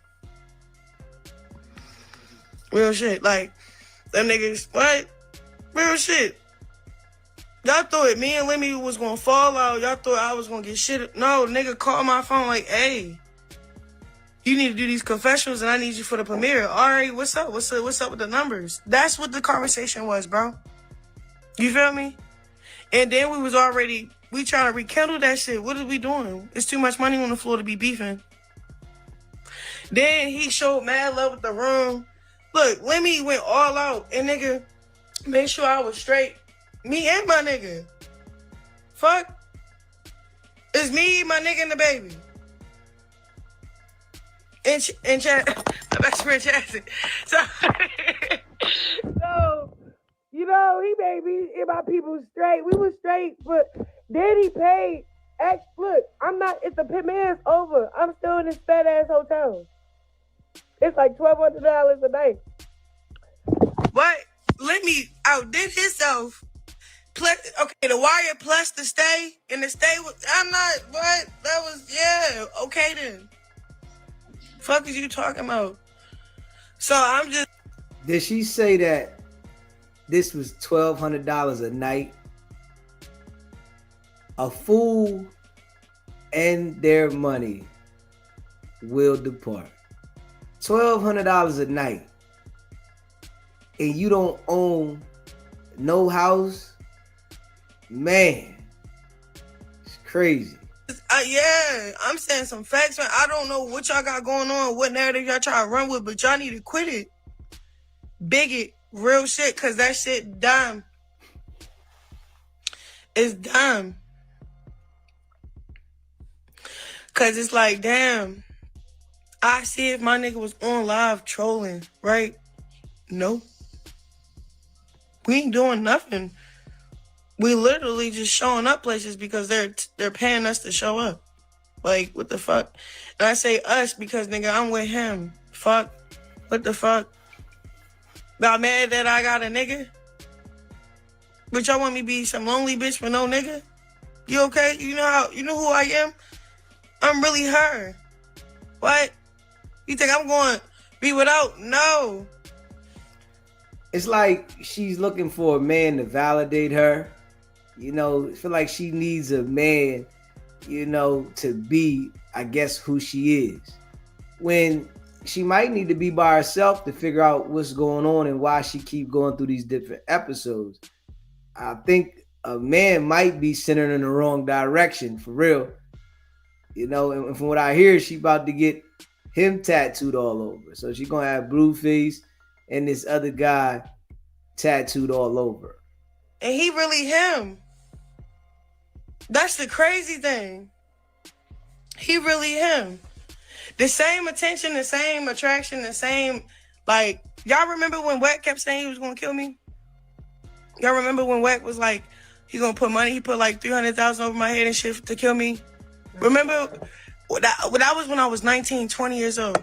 Real shit. Like, them niggas, what? Real shit. Y'all thought me and Lemmy was gonna fall out. Y'all thought I was gonna get shit. No, nigga called my phone like, hey, you need to do these confessionals and I need you for the premiere. All right, what's up? What's up with the numbers? That's what the conversation was, bro. You feel me? And then we trying to rekindle that shit. What are we doing? It's too much money on the floor to be beefing. Then he showed mad love with the room. Look, Lemmy went all out and nigga made sure I was straight. Me and my nigga. Fuck. It's me, my nigga, and the baby. And Chad, my best friend Chad. So, you know, he made me and my people straight. We was straight, but then he paid. Look, I'm not, if the premiere's over, I'm still in this fat ass hotel. It's like $1,200 a night. But let me outdid himself. Plus, okay, the wire plus the stay, and the stay was, I'm not, what? That was, yeah, okay then. Fuck is you talking about? So I'm just. Did she say that this was $1,200 a night? A fool and their money will depart. $1,200 a night. And you don't own no house? Man, it's crazy. Yeah, I'm saying some facts, man. I don't know what y'all got going on, what narrative y'all try to run with, but y'all need to quit it. Bigot, real shit, because that shit dumb. It's dumb. Because it's like, damn, I see if my nigga was on live trolling, right? No. We ain't doing nothing. We literally just showing up places because they're paying us to show up. Like, what the fuck? And I say us because, nigga, I'm with him. Fuck. What the fuck? Y'all mad that I got a nigga? But y'all want me to be some lonely bitch with no nigga? You okay? You know who I am? I'm really her. What? You think I'm going to be without? No. It's like she's looking for a man to validate her. You know, I feel like she needs a man, you know, to be, I guess, who she is. When she might need to be by herself to figure out what's going on and why she keep going through these different episodes. I think a man might be sending her in the wrong direction, for real. You know, and from what I hear, she about to get him tattooed all over. So she's going to have Blueface and this other guy tattooed all over. And he really him. That's the crazy thing. He really him. The same attention, the same attraction, the same, like, y'all remember when Wet kept saying he was going to kill me? Y'all remember when Wet was like, he going to put money, he put like $300,000 over my head and shit to kill me? Remember, that was when I was 19, 20 years old.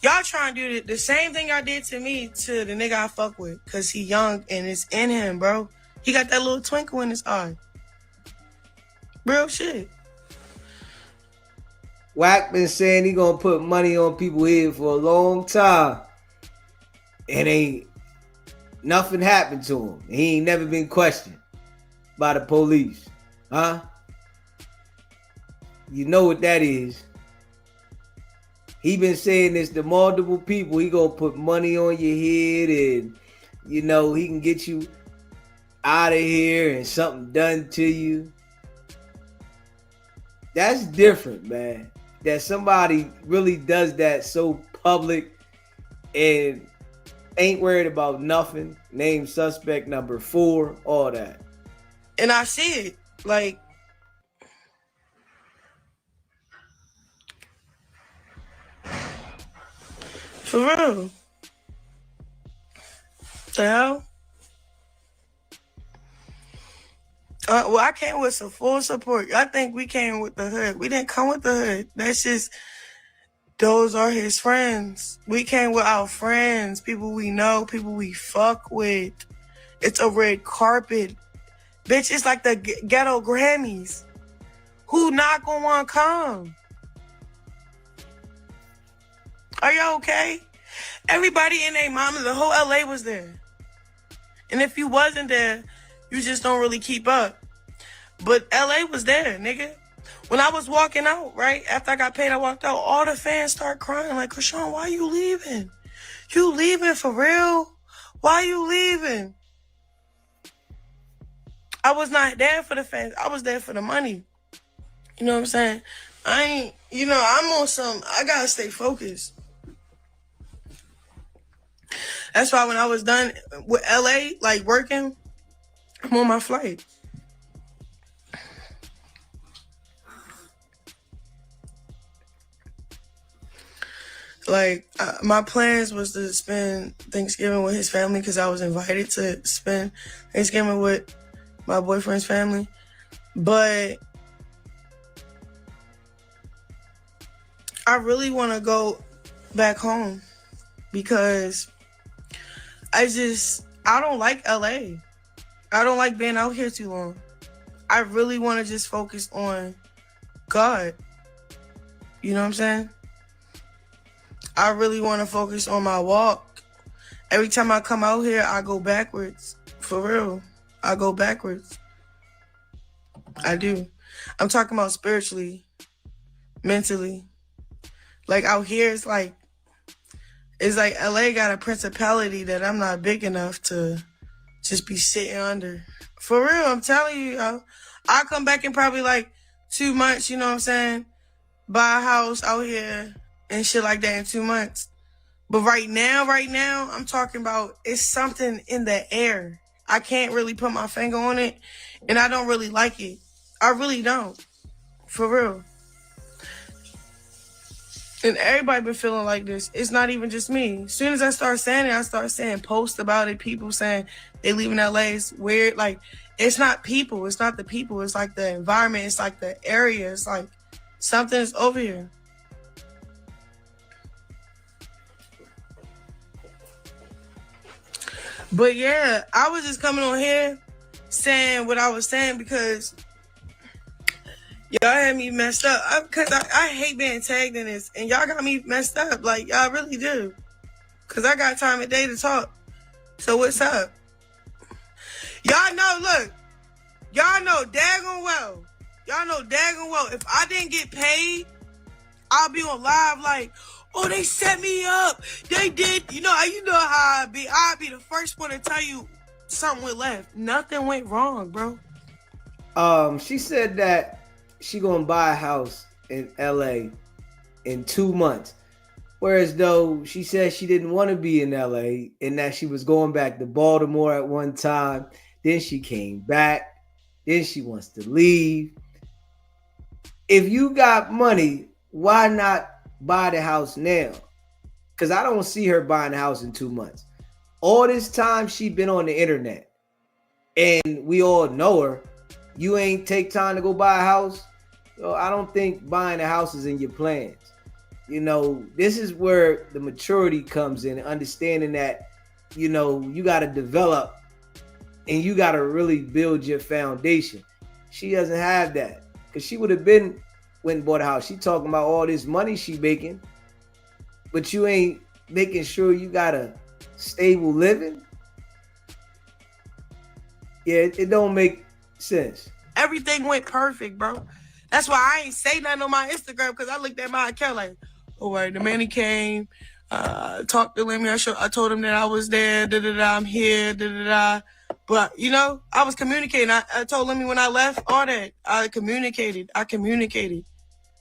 Y'all trying to do the same thing y'all did to me to the nigga I fuck with, because he young and it's in him, bro. He got that little twinkle in his eye. Real shit. Wack been saying he gonna put money on people's head for a long time. And ain't nothing happened to him. He ain't never been questioned by the police. Huh? You know what that is. He been saying this to multiple people. He gonna put money on your head and, you know, he can get you out of here and something done to you. That's different, man. That somebody really does that so public and ain't worried about nothing. Name suspect number 4, all that. And I see it. Like, for real. The hell? Well, I came with some full support. I think we came with the hood. We didn't come with the hood. That's just, those are his friends. We came with our friends, people we know, people we fuck with. It's a red carpet. Bitch, it's like the ghetto Grammys. Who not gonna wanna come? Are y'all okay? Everybody in their mama, the whole LA was there. And if you wasn't there, you just don't really keep up. But LA was there, nigga. When I was walking out, right, after I got paid, I walked out, all the fans start crying like, Chrisean, why you leaving? You leaving for real? Why you leaving? I was not there for the fans. I was there for the money. You know what I'm saying? I ain't, you know, I'm on some, I gotta stay focused. That's why when I was done with LA, like working, I'm on my flight. Like, my plans was to spend Thanksgiving with his family because I was invited to spend Thanksgiving with my boyfriend's family. But I really want to go back home because I don't like LA. I don't like being out here too long. I really want to just focus on God. You know what I'm saying? I really want to focus on my walk. Every time I come out here, I go backwards. For real. I go backwards. I do. I'm talking about spiritually, mentally. Like out here, it's like LA got a principality that I'm not big enough to just be sitting under. For real, I'm telling you, I'll come back in probably like 2 months, you know what I'm saying? Buy a house out here and shit like that in 2 months. But right now, I'm talking about it's something in the air. I can't really put my finger on it, and I don't really like it. I really don't. For real. And everybody been feeling like this. It's not even just me. As soon as I start saying it, I start saying posts about it. People saying they leaving LA. It's weird. Like, it's not people. It's not the people. It's like the environment. It's like the area. It's like something is over here. But yeah, I was just coming on here saying what I was saying because y'all had me messed up. Because I hate being tagged in this. And y'all got me messed up. Like, y'all really do. Because I got time of day to talk. So what's up? Y'all know, look. Y'all know daggone well. Y'all know daggone well. If I didn't get paid, I'll be on live like, oh, they set me up. They did. You know how I be. I'll be the first one to tell you something went left. Nothing went wrong, bro. She said that she gonna buy a house in LA in 2 months. Whereas though she said she didn't want to be in LA and that she was going back to Baltimore at one time. Then she came back. Then she wants to leave. If you got money, why not buy the house now? Because I don't see her buying a house in 2 months. All this time she been on the internet and we all know her. You ain't take time to go buy a house. So I don't think buying a house is in your plans. You know, this is where the maturity comes in, understanding that, you know, you got to develop and you got to really build your foundation. She doesn't have that because she would have went and bought a house. She talking about all this money she making, but you ain't making sure you got a stable living. Yeah, it don't make sense. Everything went perfect, bro. That's why I ain't say nothing on my Instagram because I looked at my account like, oh, wait, the man he came, talked to Lemmy. I told him that I was there, I'm here, But, you know, I was communicating. I told Lemmy when I left, all that. I communicated.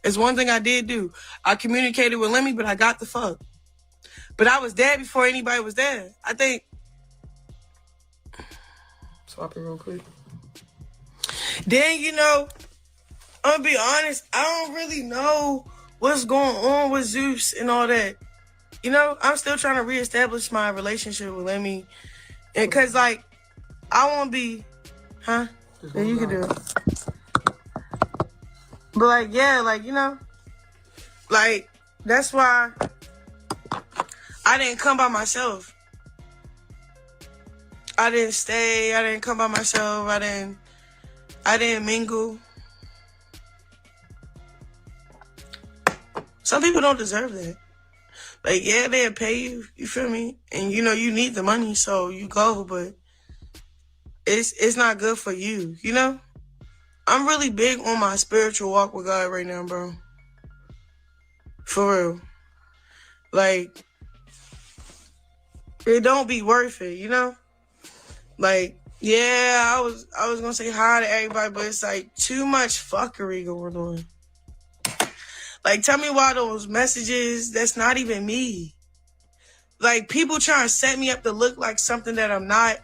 It's one thing I did do. I communicated with Lemmy, but I got the fuck. But I was there before anybody was there. I think. Swap it real quick. Then, you know, I'm gonna be honest, I don't really know what's going on with Zeus and all that. You know, I'm still trying to reestablish my relationship with Lemmy. And cause like, I won't be, huh? Yeah, you can do it. But like, yeah, like, you know, like, that's why I didn't come by myself. I didn't stay, I didn't come by myself, I didn't mingle. Some people don't deserve that. Like, yeah, they'll pay you, you feel me? And you know, you need the money, so you go, but it's not good for you, you know? I'm really big on my spiritual walk with God right now, bro. For real. Like, it don't be worth it, you know? Like, yeah, I was gonna say hi to everybody, but it's like too much fuckery going on. Like, tell me why those messages, that's not even me. Like, people trying to set me up to look like something that I'm not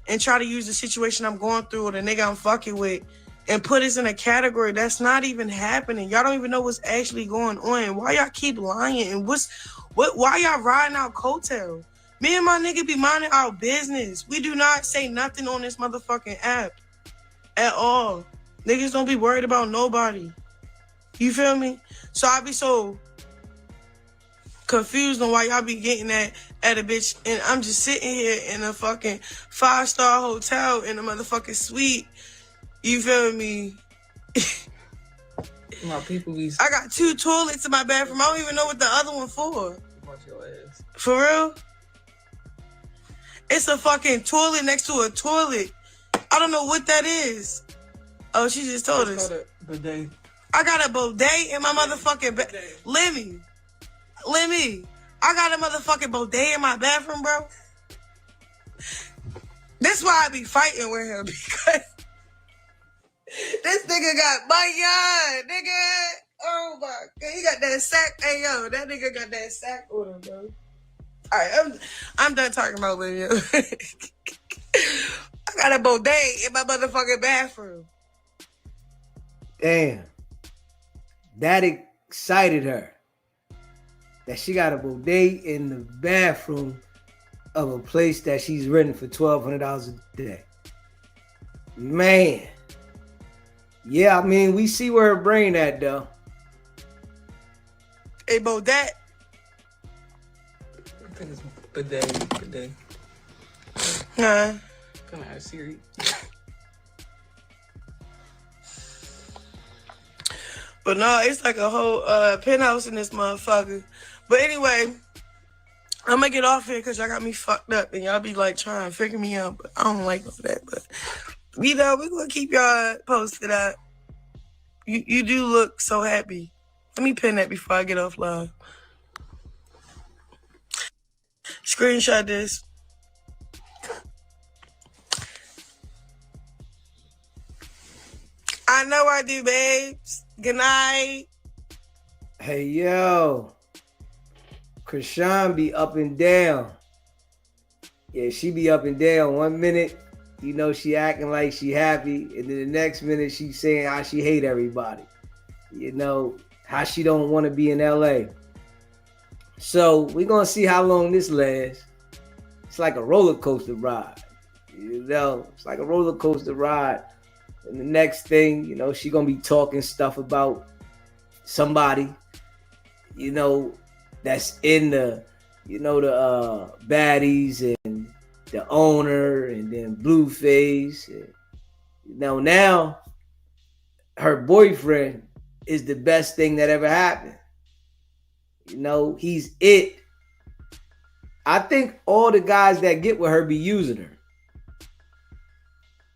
and try to use the situation I'm going through or the nigga I'm fucking with and put us in a category that's not even happening. Y'all don't even know what's actually going on. Why y'all keep lying? And why y'all riding out coattail? Me and my nigga be minding our business. We do not say nothing on this motherfucking app at all. Niggas don't be worried about nobody. You feel me? So I be so confused on why y'all be getting at a bitch, and I'm just sitting here in a fucking 5-star hotel in a motherfucking suite. You feel me? My people be. I got 2 toilets in my bathroom. I don't even know what the other one for. Watch your ass. For real? It's a fucking toilet next to a toilet. I don't know what that is. Oh, she just told us. Bidet. I got a bidet in my motherfucking Lemmy, I got a motherfucking bidet in my bathroom, bro. That's why I be fighting with him, because this nigga got my yard, nigga. Oh my God, he got that sack. Hey yo, that nigga got that sack on him, bro. All right, I'm done talking about Lemmy. I got a bidet in my motherfucking bathroom. Damn. That excited her. That she got a bidet in the bathroom of a place that she's renting for $1,200 a day. Man. Yeah, I mean, we see where her brain at, though. Hey, bidet. I think it's bidet. Nah. Come out, Siri. But no, it's like a whole penthouse in this motherfucker. But anyway, I'm gonna get off here because y'all got me fucked up and y'all be like trying to figure me out. But I don't like all that. But we're gonna keep y'all posted up. You do look so happy. Let me pin that before I get off live. Screenshot this. I know I do, babes. Good night. Hey, yo. Chrisean be up and down. Yeah, she be up and down. 1 minute, you know, she acting like she happy. And then the next minute, she saying how she hate everybody. You know, how she don't want to be in LA. So we're going to see how long this lasts. It's like a roller coaster ride. You know, it's like a roller coaster ride. And the next thing, you know, she going to be talking stuff about somebody, you know, that's in the, you know, the baddies and the owner and then Blueface. Now her boyfriend is the best thing that ever happened. You know, he's it. I think all the guys that get with her be using her.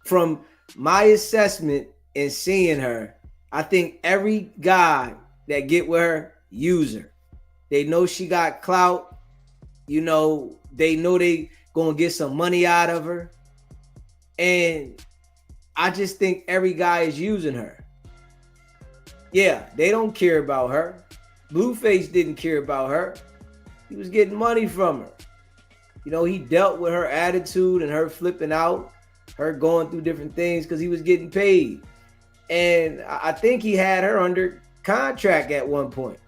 From my assessment and seeing her, I think every guy that get with her, use her. They know she got clout. You know they gonna get some money out of her. And I just think every guy is using her. Yeah, they don't care about her. Blueface didn't care about her. He was getting money from her. You know, he dealt with her attitude and her flipping out, her going through different things because he was getting paid. And I think he had her under contract at one point.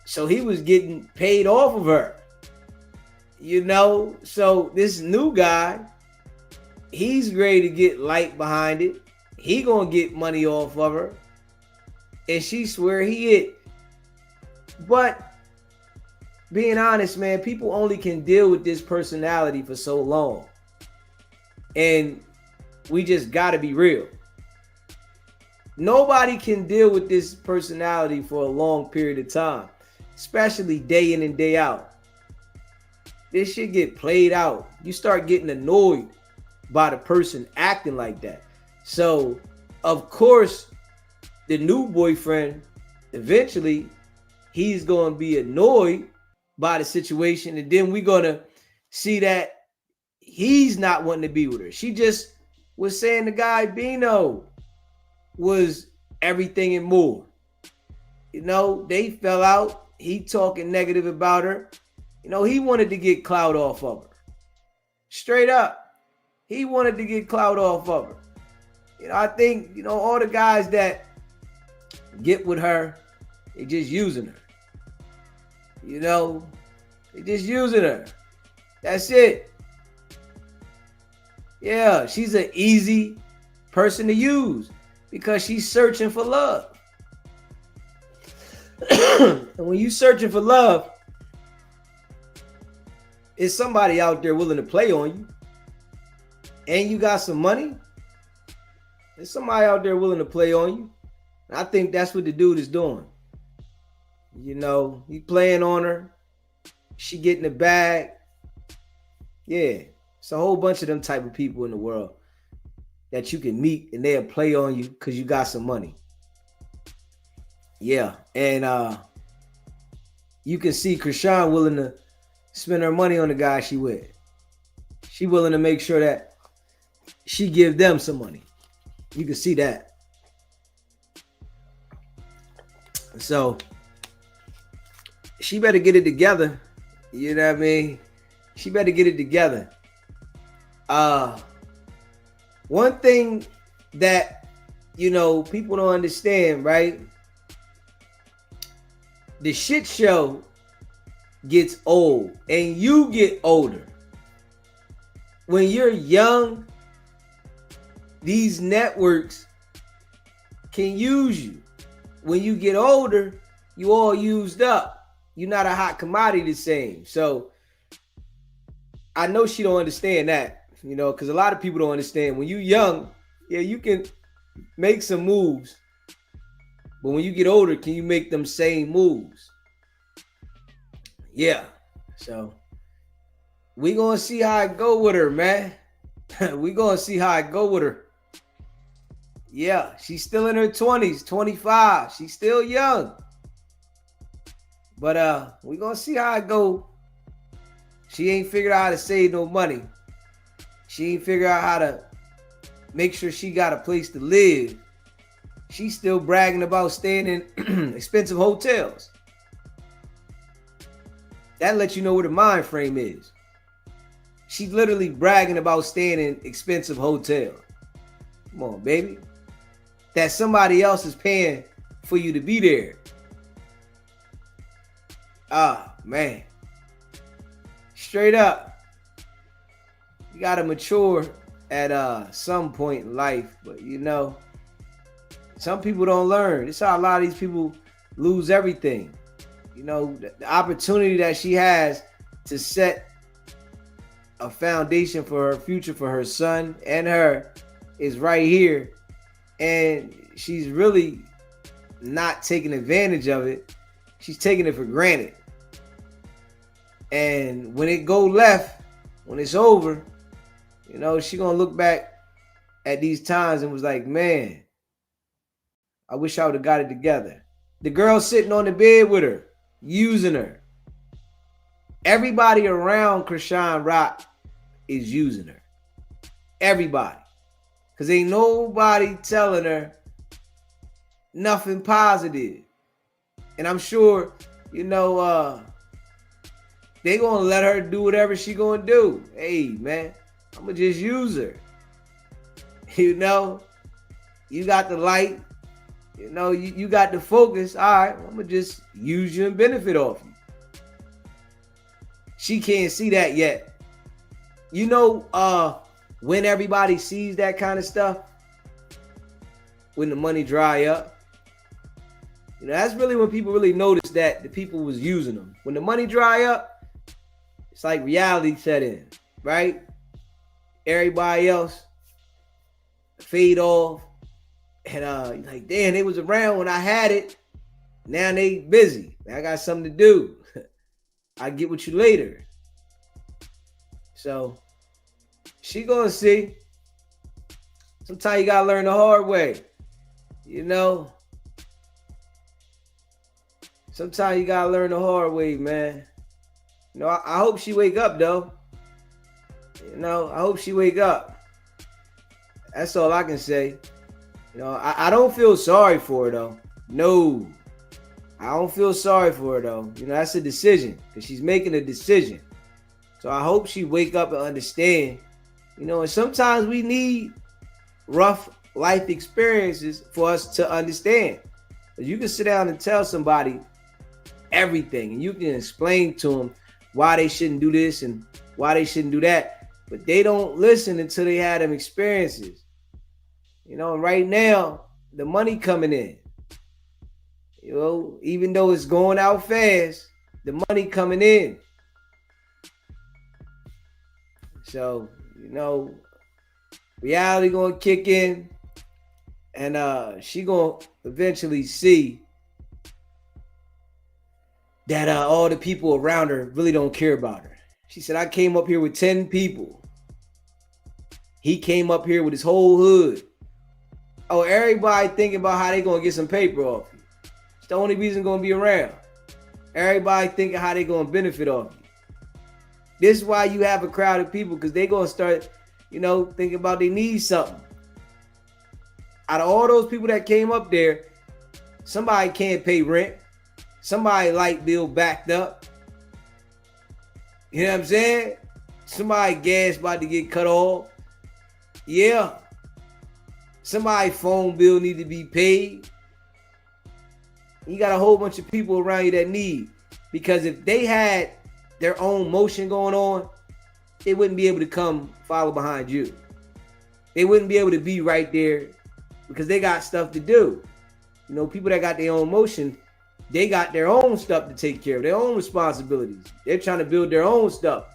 So he was getting paid off of her. You know, so this new guy, he's ready to get light behind it. He gonna get money off of her. And she swear he it. But being honest, man, people only can deal with this personality for so long. And we just gotta be real. Nobody can deal with this personality for a long period of time, especially day in and day out. This shit get played out. You start getting annoyed by the person acting like that. So, of course, the new boyfriend, eventually, he's going to be annoyed by the situation. And then we're going to see that he's not wanting to be with her. She just was saying the guy, Bino, was everything and more. You know, they fell out. He talking negative about her. You know, he wanted to get clout off of her. Straight up. He wanted to get clout off of her. You know, I think, you know, all the guys that get with her, they just using her. You know, they just using her. That's it. Yeah, she's an easy person to use because she's searching for love. And when you searching for love, is somebody out there willing to play on you and you got some money? There's somebody out there willing to play on you. And I think that's what the dude is doing. You know, he playing on her. She getting the bag. Yeah, it's a whole bunch of them type of people in the world that you can meet and they'll play on you because you got some money. Yeah, and you can see Chrisean willing to spend her money on the guy she with. She willing to make sure that she give them some money. You can see that. So she better get it together. You know what I mean? She better get it together. One thing that, you know, people don't understand, right? The shit show gets old and you get older. When you're young, these networks can use you. When you get older, you all used up. You're not a hot commodity the same. So I know she don't understand that. You know, because a lot of people don't understand. When you young, yeah, you can make some moves. But when you get older, can you make them same moves? Yeah. So we gonna see how I go with her, man. We gonna see how I go with her. Yeah, she's still in her 20s, 25. She's still young. But we gonna see how I go. She ain't figured out how to save no money. She ain't figured out how to make sure she got a place to live. She's still bragging about staying in expensive hotels. That lets you know where the mind frame is. She's literally bragging about staying in expensive hotels. Come on, baby. That somebody else is paying for you to be there. Ah, man. Straight up. You gotta mature at some point in life, but you know, some people don't learn. This is how a lot of these people lose everything. You know, the opportunity that she has to set a foundation for her future, for her son and her, is right here. And she's really not taking advantage of it. She's taking it for granted. And when it go left, when it's over, you know, she gonna look back at these times and was like, man, I wish I would have got it together. The girl sitting on the bed with her, using her. Everybody around Chrisean Rock is using her. Everybody. Because ain't nobody telling her nothing positive. And I'm sure, you know, they gonna let her do whatever she gonna do. Hey, man, I'm gonna just use her. You know, you got the light. You know, you got the focus. All right, I'm gonna just use you and benefit off you. She can't see that yet. You know, when everybody sees that kind of stuff, when the money dry up, you know, that's really when people really notice that the people was using them. When the money dry up, it's like reality set in, right? Everybody else fade off. And like, damn, they was around when I had it. Now they busy. I got something to do. I get with you later. So she gonna see. Sometimes you gotta learn the hard way. You know. Sometimes you gotta learn the hard way, man. You know, I hope she wake up though. You know, I hope she wake up. That's all I can say. You know, I don't feel sorry for her though. No, I don't feel sorry for her though. You know, that's a decision because she's making a decision. So I hope she wake up and understand. You know, and sometimes we need rough life experiences for us to understand. You can sit down and tell somebody everything, and you can explain to them why they shouldn't do this and why they shouldn't do that, but they don't listen until they have them experiences. You know, right now, the money coming in, you know, even though it's going out fast, the money coming in. So, you know, reality gonna kick in, and she gonna eventually see that all the people around her really don't care about her. She said, I came up here with 10 people. He came up here with his whole hood. Oh, everybody thinking about how they gonna get some paper off you. It's the only reason gonna be around. Everybody thinking how they gonna benefit off you. This is why you have a crowd of people, because they gonna start, you know, thinking about they need something. Out of all those people that came up there, somebody can't pay rent. Somebody light bill backed up. You know what I'm saying? Somebody gas about to get cut off. Yeah. Somebody's phone bill need to be paid. You got a whole bunch of people around you that need. Because if they had their own motion going on, they wouldn't be able to come follow behind you. They wouldn't be able to be right there because they got stuff to do. You know, people that got their own motion, they got their own stuff to take care of, their own responsibilities. They're trying to build their own stuff.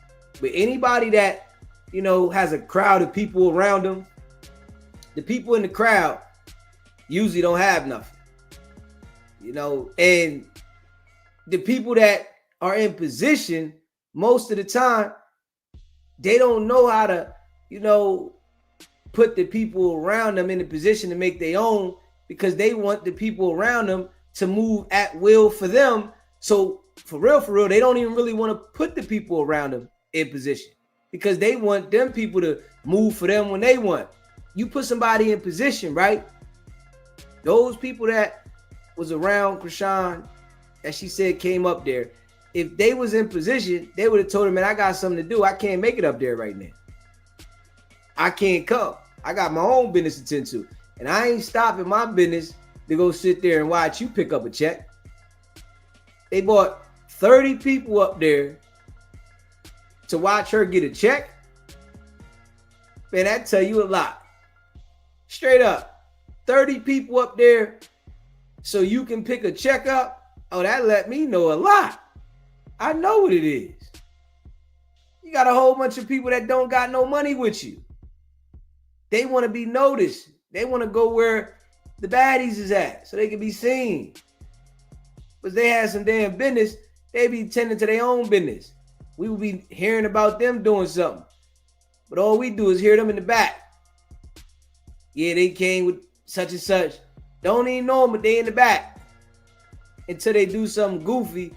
But anybody that you know, has a crowd of people around him, the people in the crowd usually don't have nothing, you know, and the people that are in position most of the time, they don't know how to, you know, put the people around them in a position to make their own, because they want the people around them to move at will for them. So for real, they don't even really want to put the people around them in position, because they want them people to move for them when they want. You put somebody in position, right? Those people that was around Chrisean, that she said came up there, if they was in position, they would have told her, man, I got something to do. I can't make it up there right now. I can't come. I got my own business to tend to. And I ain't stopping my business to go sit there and watch you pick up a check. They brought 30 people up there to watch her get a check. Man, that tell you a lot. Straight up. 30 people up there so you can pick a check up. Oh, that let me know a lot. I know what it is. You got a whole bunch of people that don't got no money with you. They want to be noticed. They want to go where the baddies is at so they can be seen. But they had some damn business, they be tending to their own business. We will be hearing about them doing something. But all we do is hear them in the back. Yeah, they came with such and such. Don't even know them, but they in the back. Until they do something goofy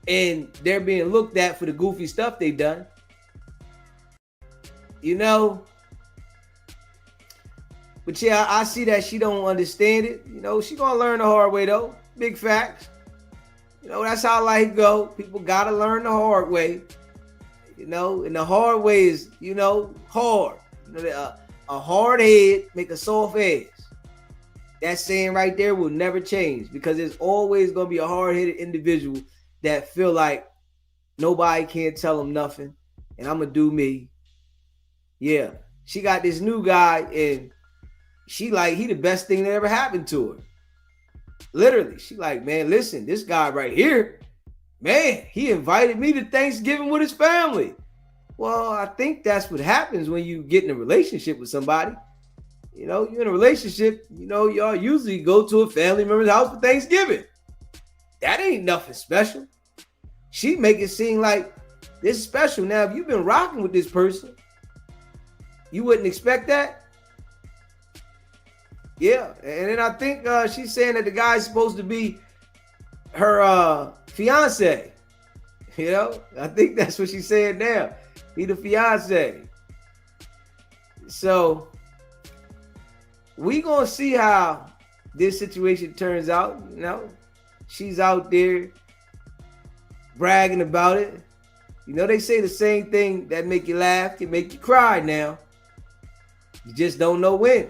and they're being looked at for the goofy stuff they done. You know? But yeah, I see that she don't understand it. You know, she gonna learn the hard way though. Big facts. You know, that's how life go. People gotta learn the hard way. You know, and the hard way is, you know, hard. You know, a hard head make a soft ass. That saying right there will never change, because there's always gonna be a hard-headed individual that feel like nobody can't tell them nothing, and I'm gonna do me. Yeah, she got this new guy, and she like he the best thing that ever happened to her. Literally, she like, man, listen, this guy right here, man, he invited me to Thanksgiving with his family. Well, I think that's what happens when you get in a relationship with somebody. You know, you're in a relationship, you know, y'all usually go to a family member's house for Thanksgiving. That ain't nothing special. She make it seem like this is special. Now, if you've been rocking with this person, you wouldn't expect that. Yeah, and then I think she's saying that the guy's supposed to be her fiance. You know, I think that's what she's saying now. He the fiance. So we gonna see how this situation turns out. You know, she's out there bragging about it. You know, they say the same thing that make you laugh can make you cry now. You just don't know when.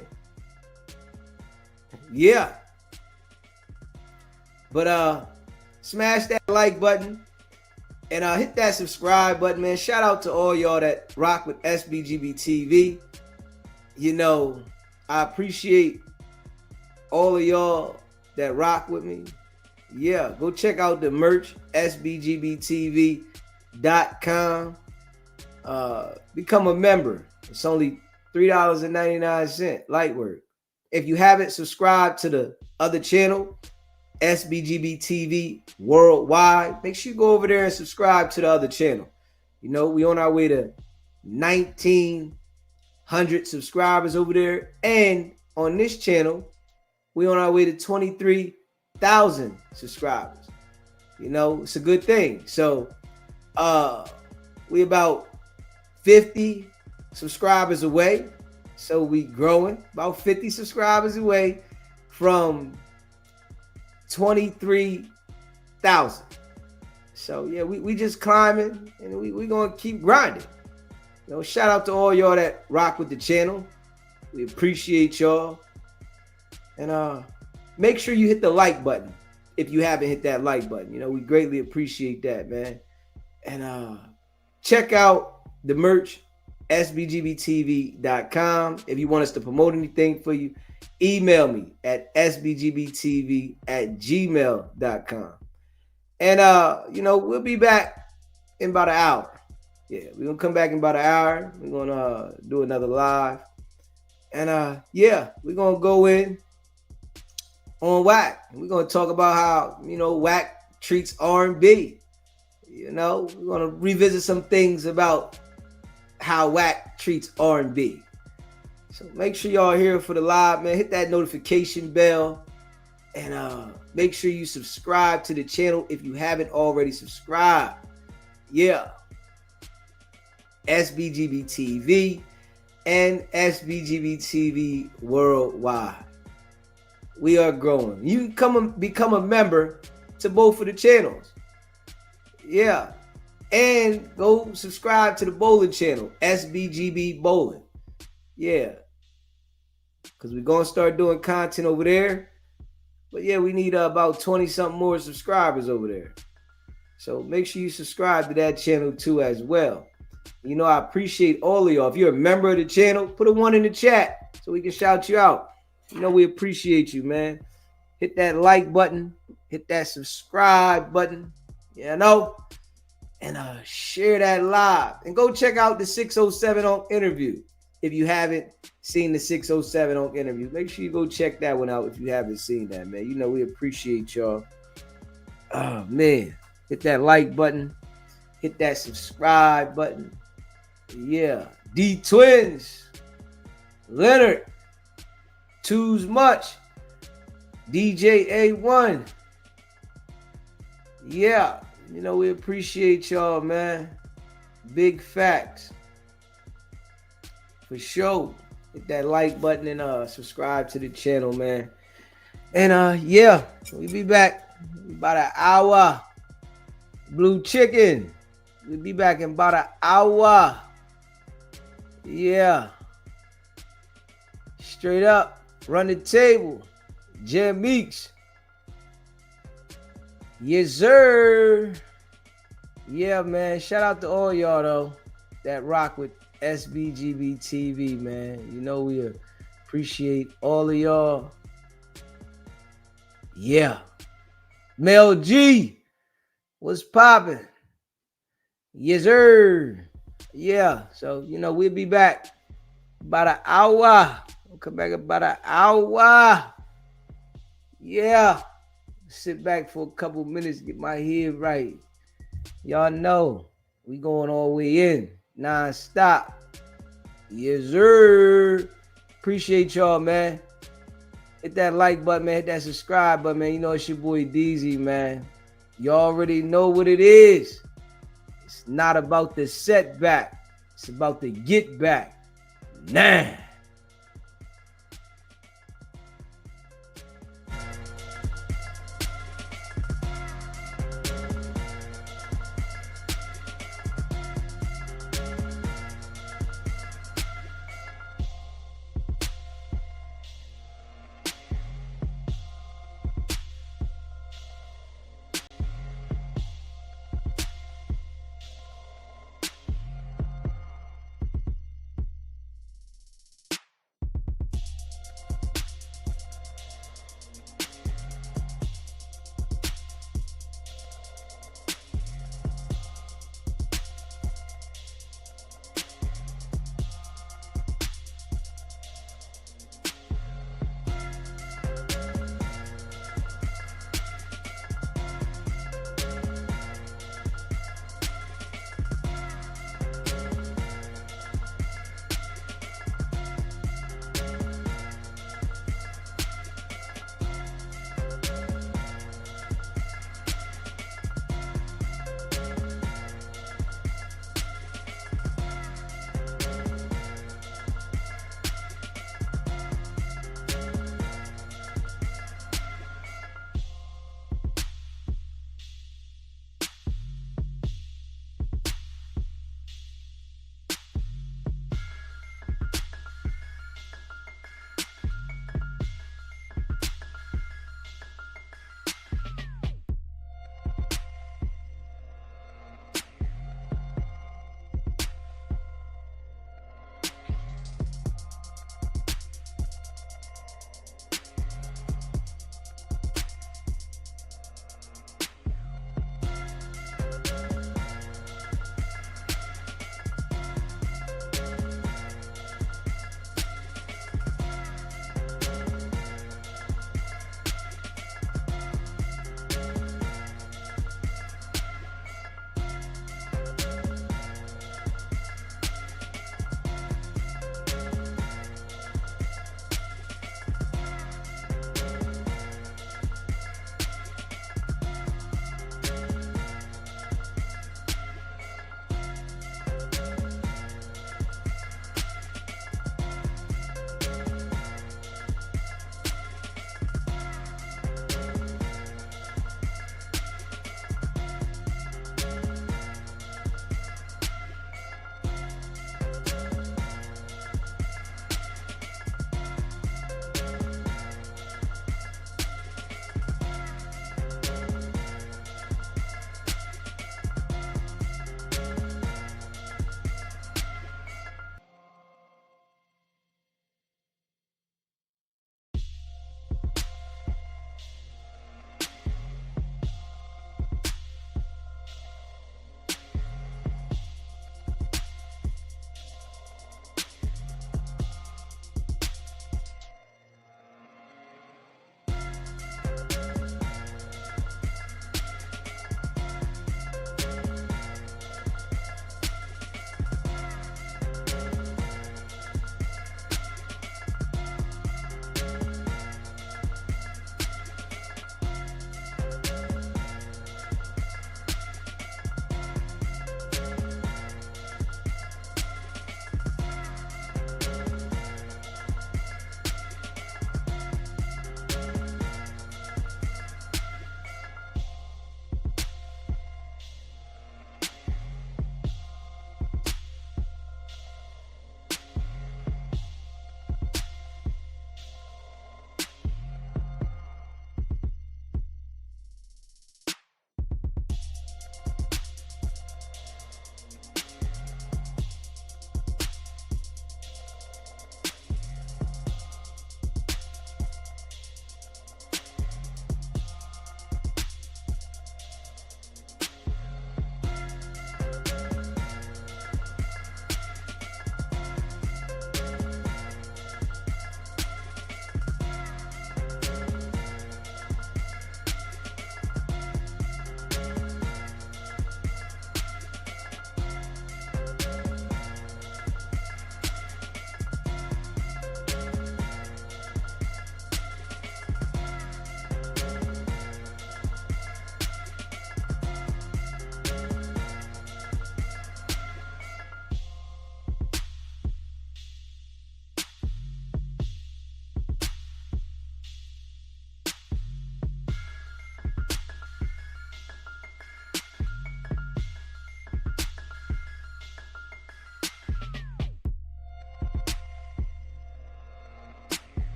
Yeah. But smash that like button and hit that subscribe button, man. Shout out to all y'all that rock with sbgbtv. You know, I appreciate all of y'all that rock with me. Yeah, go check out the merch, sbgbtv.com. Become a member. It's only $3.99, light work. If you haven't subscribed to the other channel, sbgbtv Worldwide, make sure you go over there and subscribe to the other channel. You know, we on our way to 1,900 subscribers over there. And on this channel, we on our way to 23,000 subscribers. You know, it's a good thing. So we about 50 subscribers away. So we growing, about 50 subscribers away from 23,000. So yeah, we just climbing, and we gonna keep grinding. You know, shout out to all y'all that rock with the channel. We appreciate y'all. And make sure you hit the like button if you haven't hit that like button. You know, we greatly appreciate that, man. And check out the merch, sbgbtv.com. If you want us to promote anything for you, email me at sbgbtv@gmail.com. And you know, we'll be back in about an hour. Yeah, we're gonna come back in about an hour. We're gonna do another live. And yeah, we're gonna go in on Whack. We're gonna talk about how, you know, Whack treats R&B. You know, we're gonna revisit some things about how Whack treats R&B. So make sure y'all here for the live, man. Hit that notification bell. And make sure you subscribe to the channel if you haven't already subscribed. Yeah. sbgbtv and sbgbtv worldwide. We are growing. You can become a member to both of the channels. Yeah. And go subscribe to the bowling channel, SBGB Bowling. Yeah. Because we're going to start doing content over there. But yeah, we need about 20 something more subscribers over there. So make sure you subscribe to that channel too as well. You know, I appreciate all of y'all. If you're a member of the channel, put a 1 in the chat so we can shout you out. You know, we appreciate you, man. Hit that like button. Hit that subscribe button. You know? And share that live. And go check out the 607 on interview. If you haven't seen the 607 on interview, make sure you go check that one out if you haven't seen that, man. You know, we appreciate y'all. Oh, man. Hit that like button. Hit that subscribe button. Yeah. D Twins. Leonard. Two's Much. DJ A1. Yeah. You know, we appreciate y'all, man. Big facts. For sure. Hit that like button and subscribe to the channel, man. And yeah, we'll be back in about an hour. Blue Chicken. We'll be back in about an hour. Yeah. Straight up. Run the table. Meech. Yes, sir. Yeah, man. Shout out to all y'all, though, that rock with SBGBTV, man. You know, we appreciate all of y'all. Yeah. Mel G. What's poppin'? Yes, sir. Yeah. So, you know, we'll be back about an hour. We'll come back about an hour. Yeah. Sit back for a couple minutes, get my head right. Y'all know we going all the way in, non-stop. Yes, sir. Appreciate y'all, man. Hit that like button, man. Hit that subscribe button, man. You know it's your boy Deezy, man. You already know what it is. It's not about the setback. It's about the get back. Nah.